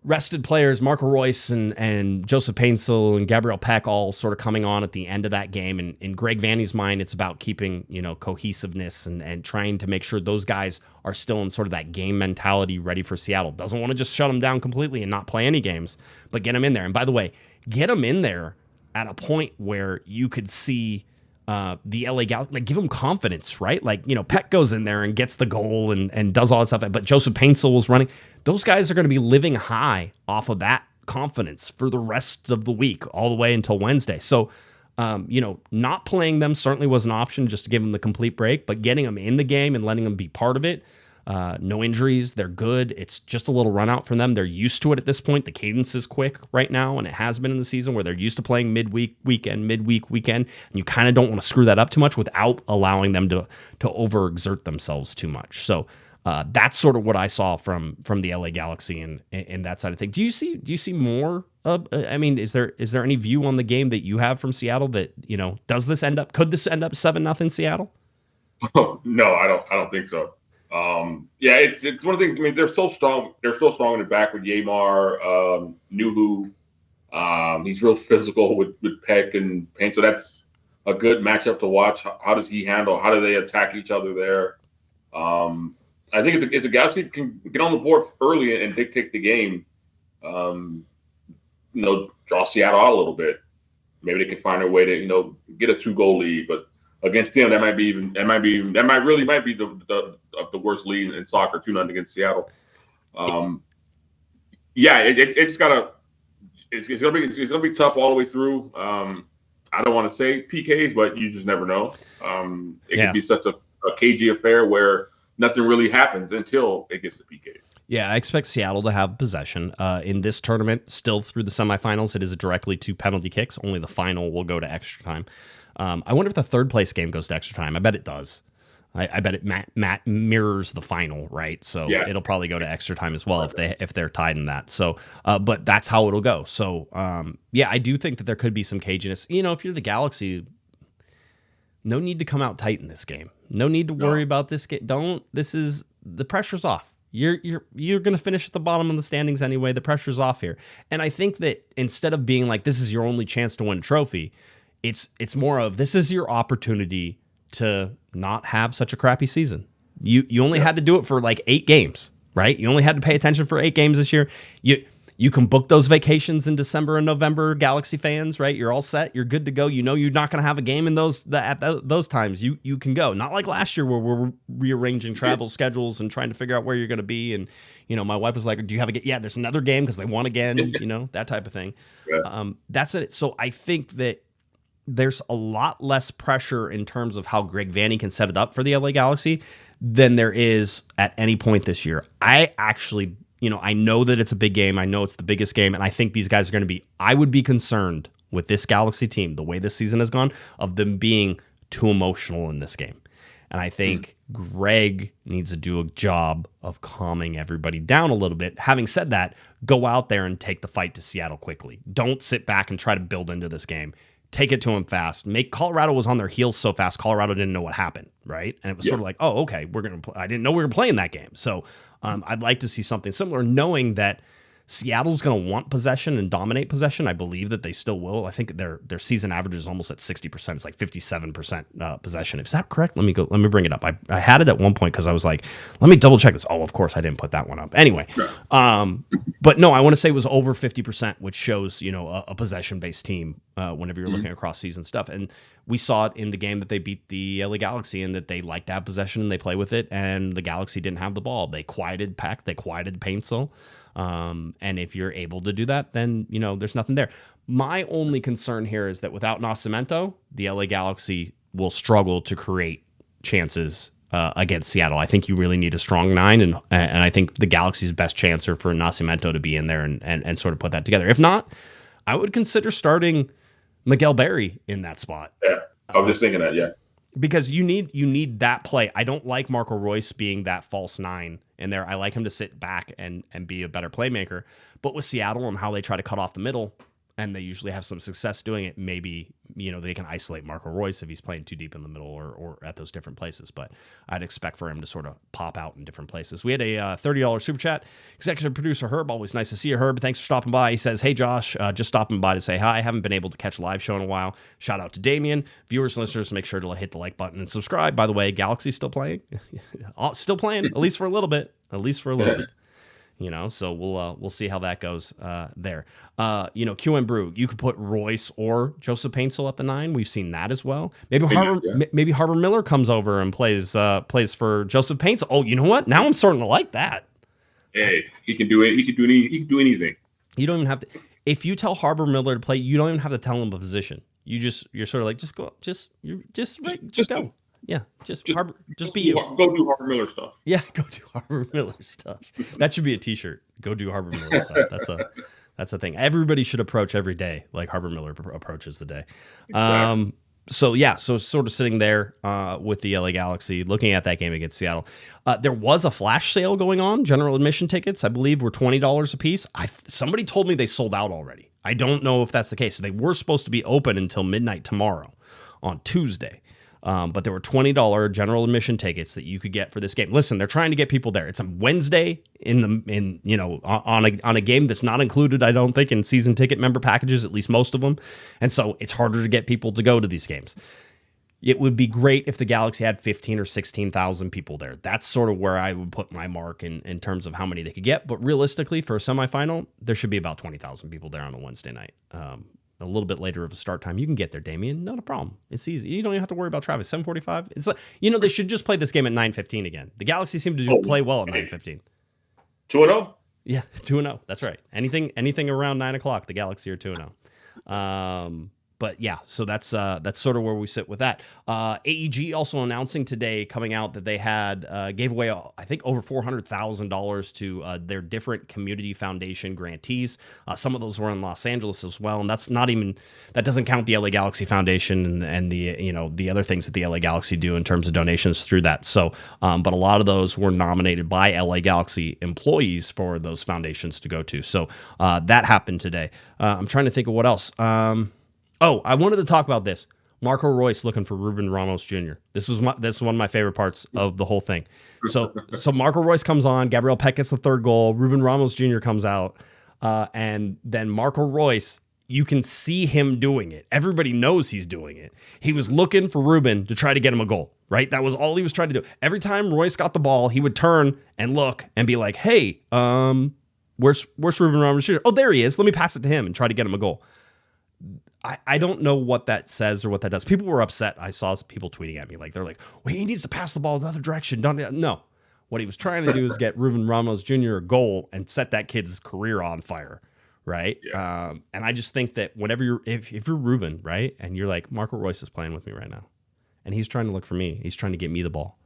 rested players, Marco Royce and Joseph Painsil and Gabriel Peck all sort of coming on at the end of that game. And in Greg Vanny's mind, it's about keeping, cohesiveness and trying to make sure those guys are still in sort of that game mentality ready for Seattle. Doesn't want to just shut them down completely and not play any games, but get them in there. And by the way, get them in there at a point where you could see the LA Galaxy, like give them confidence, right? Like, Peck goes in there and gets the goal and does all that stuff, but Joseph Painsil was running. Those guys are going to be living high off of that confidence for the rest of the week, all the way until Wednesday. So, not playing them certainly was an option just to give them the complete break, but getting them in the game and letting them be part of it. No injuries. They're good. It's just a little run out from them. They're used to it at this point. The cadence is quick right now, and it has been in the season where they're used to playing midweek, weekend, and you kind of don't want to screw that up too much without allowing them to overexert themselves too much. So that's sort of what I saw from the LA Galaxy and that side of things. Do you see more of? I mean, is there any view on the game that you have from Seattle that could this end up 7-0 Seattle? No, I don't think so. It's one of the things. I mean, they're so strong. They're so strong in the back with Yamar, Nuhu. He's real physical with Peck and Payne. So that's a good matchup to watch. How does he handle? How do they attack each other there? I think if the Galaxy can get on the board early and dictate the game, draw Seattle out a little bit. Maybe they can find a way to get a 2-goal lead, but against them, that might be the worst lead in soccer, 2-0 against Seattle. It's gonna be tough all the way through. I don't want to say PKs, but you just never know. It could be such a cagey affair where nothing really happens until it gets to PK. Yeah, I expect Seattle to have possession. In this tournament, still through the semifinals, it is directly to penalty kicks. Only the final will go to extra time. I wonder if the third place game goes to extra time. I bet it does. I bet it mirrors the final, right? So Yeah. it'll probably go to extra time as well if they're tied in that. So, but that's how it'll go. So, yeah, I do think that there could be some caginess. You know, if you're the Galaxy, no need to come out tight in this game. No need to worry about this game. The pressure's off. You're going to finish at the bottom of the standings anyway. The pressure's off here. And I think that instead of being like, this is your only chance to win a trophy, it's more of, this is your opportunity to not have such a crappy season. You only had to do it for like 8 games, right? You only had to pay attention for 8 games this year. You can book those vacations in December and November, Galaxy fans, right? You're all set. You're good to go. You know you're not going to have a game in those times. You can go. Not like last year where we're rearranging travel schedules and trying to figure out where you're going to be. And, you know, my wife was like, do you have a game? Yeah, there's another game because they won again, you know, that type of thing. Yeah. That's it. So I think that there's a lot less pressure in terms of how Greg Vanney can set it up for the LA Galaxy than there is at any point this year. I actually, you know, I know that it's a big game. I know it's the biggest game, and I think these guys are going to be, I would be concerned with this Galaxy team, the way this season has gone, of them being too emotional in this game. And I think Greg needs to do a job of calming everybody down a little bit. Having said that, go out there and take the fight to Seattle quickly. Don't sit back and try to build into this game. Take it to him fast. Colorado was on their heels so fast, Colorado didn't know what happened, right? And it was sort of like, oh, okay, I didn't know we were playing that game. So I'd like to see something similar, knowing that Seattle's going to want possession and dominate possession. I believe that they still will. I think their season average is almost at 60%. It's like 57% possession. Is that correct? Let me bring it up. I had it at one point because I was like, let me double check this. Oh, of course I didn't put that one up. Anyway, but no, I want to say it was over 50%, which shows, you know, a possession-based team whenever you're looking across season stuff. And we saw it in the game that they beat the LA Galaxy, and that they like to have possession and they play with it, and the Galaxy didn't have the ball. They quieted Peck. They quieted Paintsel. And if you're able to do that, then, you know, there's nothing there. My only concern here is that without Nascimento, the LA Galaxy will struggle to create chances against Seattle. I think you really need a strong 9, and I think the Galaxy's best chance are for Nascimento to be in there and sort of put that together. If not, I would consider starting Miguel Berry in that spot. Yeah, I was just thinking that, yeah. Because you need that play. I don't like Marco Royce being that false 9 in there. I like him to sit back and be a better playmaker. But with Seattle and how they try to cut off the middle, and they usually have some success doing it, maybe, you know, they can isolate Marco Royce if he's playing too deep in the middle or at those different places. But I'd expect for him to sort of pop out in different places. We had a $30 super chat. Executive producer Herb, always nice to see you, Herb. Thanks for stopping by. He says, hey, Josh, just stopping by to say hi. I haven't been able to catch a live show in a while. Shout out to Damian. Viewers, listeners, make sure to hit the like button and subscribe. By the way, Galaxy's still playing. Still playing, at least for a little bit. At least for a little bit. You know, so we'll see how that goes there. You know, QM Brew, you could put Royce or Joseph Paintsel at the 9. We've seen that as well. Maybe Harbor Miller comes over and plays for Joseph Paintsel. Oh, you know what? Now I'm starting to like that. Hey, he can do it. He can do anything. You don't even have to. If you tell Harbor Miller to play, you don't even have to tell him a position. You're sort of like, just go, just go. Yeah, just be you. Go do Harbor Miller stuff. Yeah, go do Harbor Miller stuff. That should be a T-shirt. Go do Harbor Miller stuff. That's a thing. Everybody should approach every day like Harbor Miller approaches the day. Exactly. So sort of sitting there with the LA Galaxy, looking at that game against Seattle. There was a flash sale going on. General admission tickets, I believe, were $20 a piece. Somebody told me they sold out already. I don't know if that's the case. They were supposed to be open until midnight tomorrow on Tuesday. But there were $20 general admission tickets that you could get for this game. Listen, they're trying to get people there. It's a Wednesday on a game that's not included, I don't think, in season ticket member packages, at least most of them. And so it's harder to get people to go to these games. It would be great if the Galaxy had 15 or 16,000 people there. That's sort of where I would put my mark in terms of how many they could get. But realistically, for a semifinal, there should be about 20,000 people there on a Wednesday night. A little bit later of a start time. You can get there, Damian. Not a problem. It's easy. You don't even have to worry about traffic. 7:45. It's like, you know, they should just play this game at 9:15 again. The Galaxy seem to play well at 9:15. 2-0? Yeah, 2-0. That's right. Anything around 9 o'clock, the Galaxy are 2-0. but yeah, so that's sort of where we sit with that. AEG also announcing today, coming out, that they had gave away I think over $400,000 to their different community foundation grantees. Some of those were in Los Angeles as well, and that doesn't count the LA Galaxy Foundation and the the other things that the LA Galaxy do in terms of donations through that. So, but a lot of those were nominated by LA Galaxy employees for those foundations to go to. So that happened today. I'm trying to think of what else. I wanted to talk about this. Marco Royce looking for Ruben Ramos Jr. This is one of my favorite parts of the whole thing. So Marco Royce comes on, Gabriel Peck gets the third goal, Ruben Ramos Jr. comes out, and then Marco Royce, you can see him doing it. Everybody knows he's doing it. He was looking for Ruben to try to get him a goal, right? That was all he was trying to do. Every time Royce got the ball, he would turn and look and be like, hey, where's Ruben Ramos Jr.? Oh, there he is. Let me pass it to him and try to get him a goal. I don't know what that says or what that does. People were upset. I saw people tweeting at me they're like, well, he needs to pass the ball the other direction. No. What he was trying to do is get Ruben Ramos Jr. a goal and set that kid's career on fire, right? Yeah. And I just think that whenever if you're Ruben, right, and you're like, Marco Royce is playing with me right now, and he's trying to look for me. He's trying to get me the ball.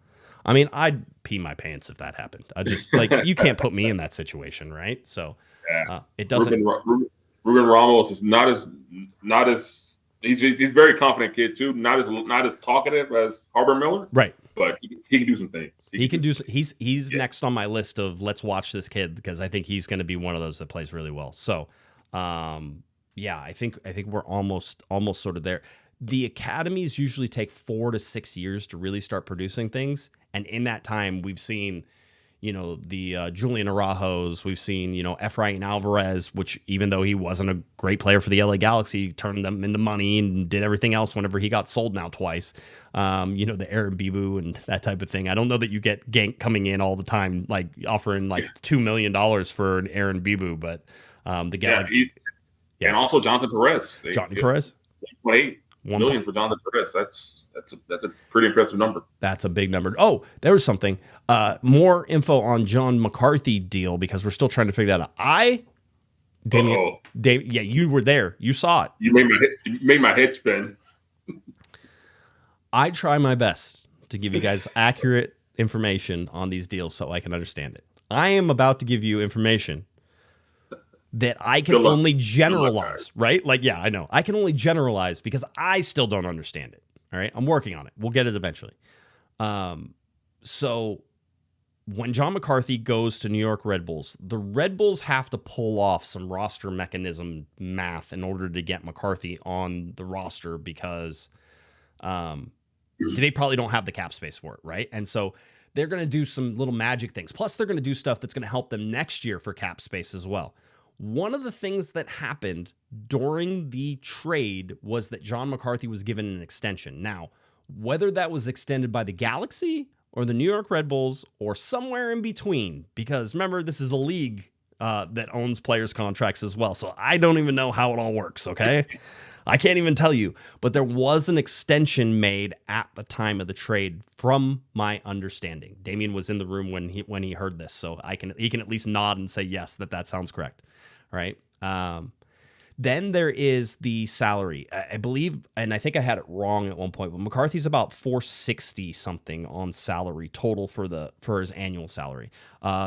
I mean, I'd pee my pants if that happened. I just you can't put me in that situation, right? So it doesn't. Ruben Ramos is not as he's a very confident kid too. Not as talkative as Harbor Miller, right? But he can do some things. He can do. He's next on my list of let's watch this kid, because I think he's going to be one of those that plays really well. So, yeah, I think we're almost sort of there. The academies usually take 4 to 6 years to really start producing things, and in that time, we've seen, the Julian Araujo's, we've seen, Efrain Alvarez, which even though he wasn't a great player for the LA Galaxy, turned them into money and did everything else whenever he got sold now twice. The Aaron Bibu and that type of thing. I don't know that you get Gank coming in all the time, offering $2 million for an Aaron Bibu, but the Galaxy. Yeah. And also Jonathan Perez. Perez? $1.8 million for Jonathan Perez. That's a pretty impressive number. That's a big number. Oh, there was something. More info on John McCarthy deal, because we're still trying to figure that out. Damian, yeah, you were there. You saw it. You made my head spin. I try my best to give you guys accurate information on these deals so I can understand it. I am about to give you information that I can only generalize, right? Yeah, I know. I can only generalize because I still don't understand it. All right, I'm working on it. We'll get it eventually. So when John McCarthy goes to New York Red Bulls, the Red Bulls have to pull off some roster mechanism math in order to get McCarthy on the roster, because they probably don't have the cap space for it, right? And so they're going to do some little magic things. Plus, they're going to do stuff that's going to help them next year for cap space as well. One of the things that happened during the trade was that John McCarthy was given an extension. Now, whether that was extended by the Galaxy or the New York Red Bulls or somewhere in between, because remember, this is a league that owns players' contracts as well. So I don't even know how it all works, okay? I can't even tell you. But there was an extension made at the time of the trade, from my understanding. Damian was in the room when he heard this, so he can at least nod and say yes, that sounds correct. Right. Then there is the salary. I believe, and I think I had it wrong at one point, but McCarthy's about $460 something on salary total for his annual salary.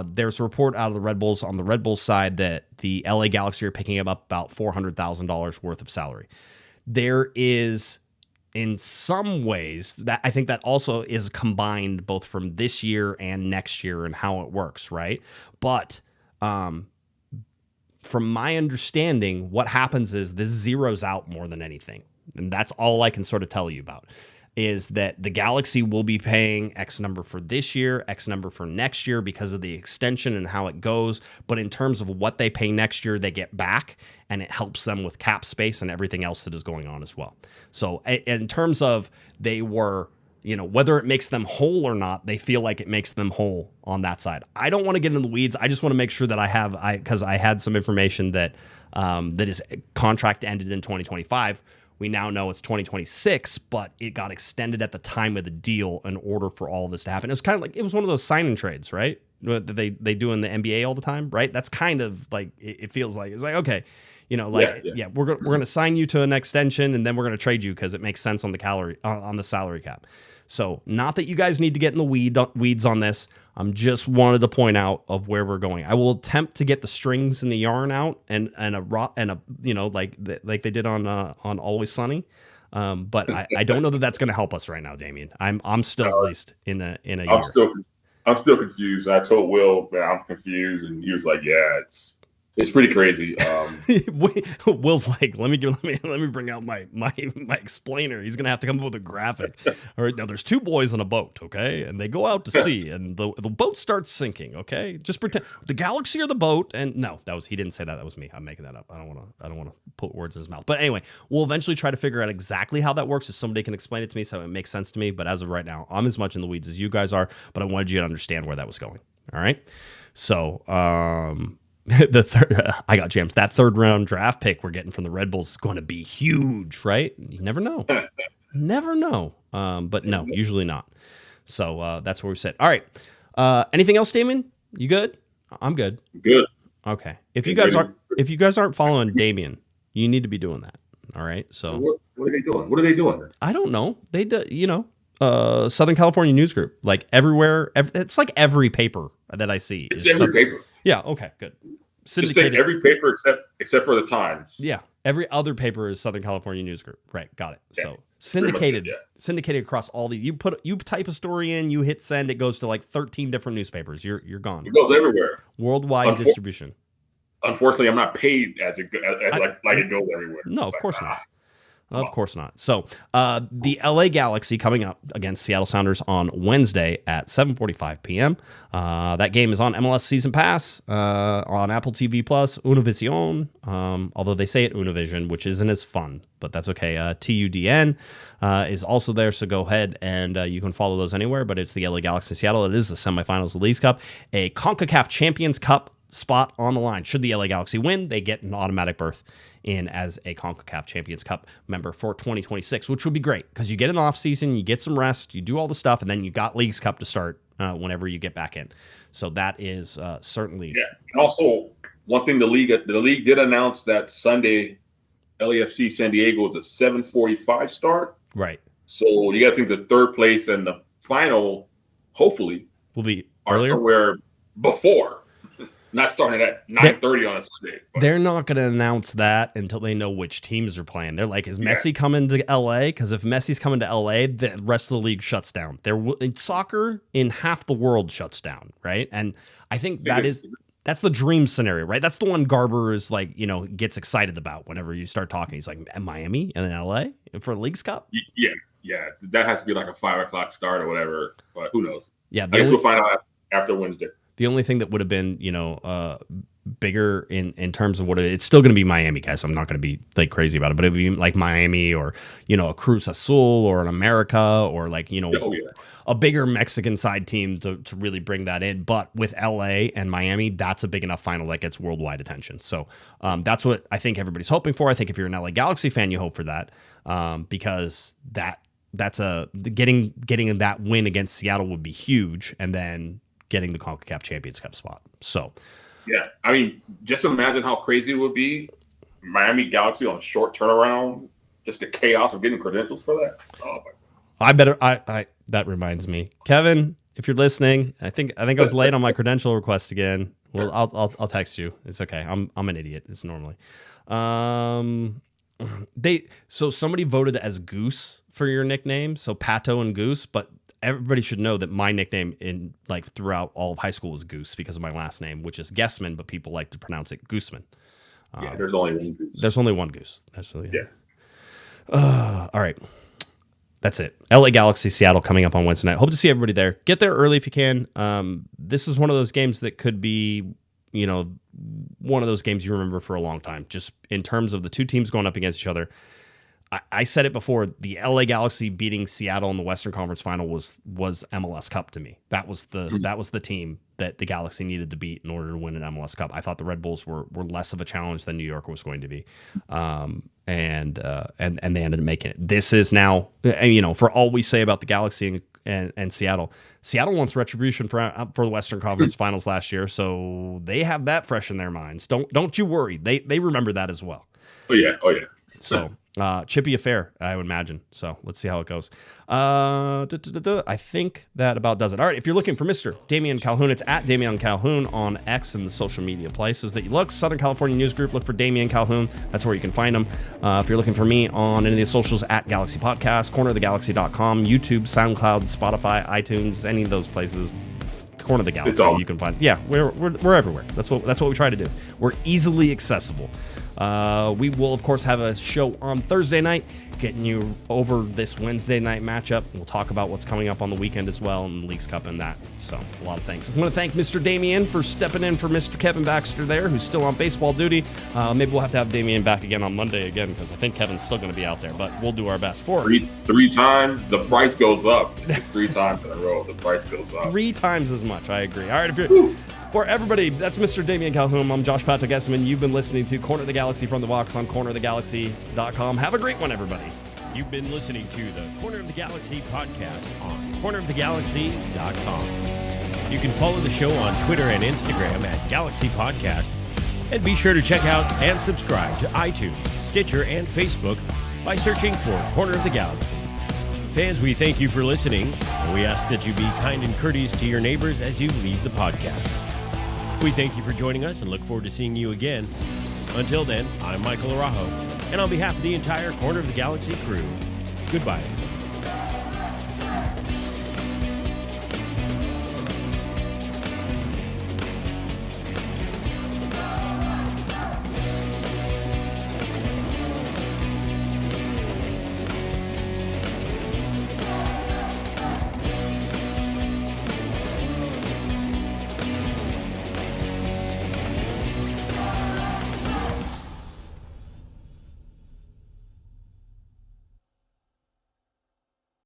There's a report out of the Red Bulls on the Red Bulls side that the LA Galaxy are picking up about $400,000 worth of salary. There is, in some ways, that I think that also is combined both from this year and next year and how it works, right? But from my understanding, what happens is this zeroes out more than anything. And that's all I can sort of tell you about, is that the Galaxy will be paying X number for this year, X number for next year because of the extension and how it goes. But in terms of what they pay next year, they get back, and it helps them with cap space and everything else that is going on as well. So in terms of they were, whether it makes them whole or not, they feel like it makes them whole on that side. I don't want to get into the weeds. I just want to make sure that because I had some information that his contract ended in 2025. We now know it's 2026, but it got extended at the time of the deal in order for all of this to happen. It was kind of like, it was one of those sign and trades, right? that they do in the NBA all the time, right? That's kind of like it feels like. It's like, okay, we're going to sign you to an extension, and then we're going to trade you because it makes sense on the salary cap. So not that you guys need to get in the weeds on this. I'm just wanted to point out of where we're going. I will attempt to get the strings and the yarn out and like they did on Always Sunny. But I don't know that that's going to help us right now, Damian. I'm still at least in a year. I'm still confused. I told Will that I'm confused, and he was like, "Yeah, it's pretty crazy." Will's like, let me bring out my explainer. He's gonna have to come up with a graphic. All right, now there's two boys on a boat, okay, and they go out to sea, and the boat starts sinking. Okay, just pretend the galaxy or the boat. And no, he didn't say that. That was me. I'm making that up. I don't want to put words in his mouth. But anyway, we'll eventually try to figure out exactly how that works if somebody can explain it to me so it makes sense to me. But as of right now, I'm as much in the weeds as you guys are. But I wanted you to understand where that was going. All right, so I got jams. That third round draft pick we're getting from the Red Bulls is going to be huge, right? You never know. Never know. But no, usually not. So that's where we sit. All right. Anything else, Damian? You good? I'm good. Good. Okay. If you guys aren't following Damian, you need to be doing that. All right. So what are they doing? What are they doing? I don't know. They do, Southern California News Group, like everywhere. It's like every paper that I see. It's every paper. Yeah. Okay. Good. Just take every paper except for the Times. Yeah. Every other paper is Southern California News Group. Right. Got it. Yeah. So syndicated across all the. You type a story in, you hit send, it goes to like 13 different newspapers. You're gone. It goes everywhere. Worldwide distribution. Unfortunately, I'm not paid as it goes everywhere. No, of course not. Of course not. So the LA Galaxy coming up against Seattle Sounders on Wednesday at 7:45 p.m. That game is on MLS Season Pass, on Apple TV Plus, Univision, although they say it Univision, which isn't as fun, but that's okay. TUDN is also there, so go ahead and you can follow those anywhere, but it's the LA Galaxy Seattle. It is the semifinals of the Leagues Cup, a CONCACAF Champions Cup spot on the line. Should the LA Galaxy win, they get an automatic berth in as a CONCACAF Champions Cup member for 2026, which would be great because you get an off season, you get some rest, you do all the stuff, and then you got Leagues Cup to start whenever you get back in. So that is certainly And also, one thing the league did announce that Sunday, LAFC San Diego is a 7:45 start. Right. So you got to think the third place and the final, hopefully, will be are earlier somewhere before. Not starting at 9:30 on a Sunday. They're not going to announce that until they know which teams are playing. They're like, is Messi coming to LA? Because if Messi's coming to LA, the rest of the league shuts down. Soccer in half the world shuts down, right? And I think that's the dream scenario, right? That's the one Garber is like, gets excited about whenever you start talking. He's like, Miami and then LA for the Leagues Cup? Yeah. That has to be like a 5:00 start or whatever, but who knows? Yeah, I guess we'll find out after Wednesday. The only thing that would have been, bigger in terms of it's still going to be Miami, guys. I'm not going to be like crazy about it, but it'd be like Miami or, a Cruz Azul or an America or like, a bigger Mexican side team to really bring that in. But with LA and Miami, that's a big enough final that gets worldwide attention. So that's what I think everybody's hoping for. I think if you're an LA Galaxy fan, you hope for that because that's getting that win against Seattle would be huge. And then getting the CONCACAF Champions Cup spot. So, yeah, I mean, just imagine how crazy it would be. Miami Galaxy on short turnaround, just the chaos of getting credentials for that. Oh my God. That reminds me, Kevin, if you're listening, I think I was late on my credential request again. Well, I'll text you. It's okay. I'm an idiot. It's normally. So somebody voted as Goose for your nickname, so Pato and Goose, but everybody should know that my nickname throughout all of high school was Goose because of my last name, which is Guesman, but people like to pronounce it Guesman. There's only one Goose. There's only one Goose. Absolutely. Yeah. All right. That's it. LA Galaxy, Seattle coming up on Wednesday night. Hope to see everybody there. Get there early if you can. This is one of those games that could be, one of those games you remember for a long time, just in terms of the two teams going up against each other. I said it before, the LA Galaxy beating Seattle in the Western Conference Final was MLS Cup to me. That was the team that the Galaxy needed to beat in order to win an MLS Cup. I thought the Red Bulls were less of a challenge than New York was going to be. And they ended up making it. This is now, for all we say about the Galaxy and Seattle. Seattle wants retribution for the Western Conference Finals last year, so they have that fresh in their minds. Don't you worry. They remember that as well. Oh yeah. So chippy affair, I would imagine. So let's see how it goes. I think that about does it. All right, if you're looking for Mr. Damian Calhoun, it's at Damian Calhoun on X and the social media places that you look. Southern California News Group, look for Damian Calhoun. That's where you can find him. If you're looking for me on any of the socials, at Galaxy Podcast, cornerofthegalaxy.com, YouTube, SoundCloud, Spotify, iTunes, any of those places. Corner of the Galaxy, you can find. Yeah, we're everywhere. That's what we try to do. We're easily accessible. We will, of course, have a show on Thursday night, getting you over this Wednesday night matchup. We'll talk about what's coming up on the weekend as well, and the Leagues Cup and that. So, a lot of thanks. I want to thank Mr. Damian for stepping in for Mr. Kevin Baxter there, who's still on baseball duty. Maybe we'll have to have Damian back again on Monday again, because I think Kevin's still going to be out there, but we'll do our best for it. Three times, the price goes up. It's 3 times in a row, the price goes up. 3 times as much, I agree. All right, if you're... For everybody, that's Mr. Damian Calhoun. I'm Josh Patrick Guesman. You've been listening to Corner of the Galaxy from the box on cornerofthegalaxy.com. Have a great one, everybody. You've been listening to the Corner of the Galaxy podcast on cornerofthegalaxy.com. You can follow the show on Twitter and Instagram at Galaxy Podcast. And be sure to check out and subscribe to iTunes, Stitcher, and Facebook by searching for Corner of the Galaxy. Fans, we thank you for listening, and we ask that you be kind and courteous to your neighbors as you leave the podcast. We thank you for joining us and look forward to seeing you again. Until then, I'm Michael Araujo, and on behalf of the entire Corner of the Galaxy crew, goodbye.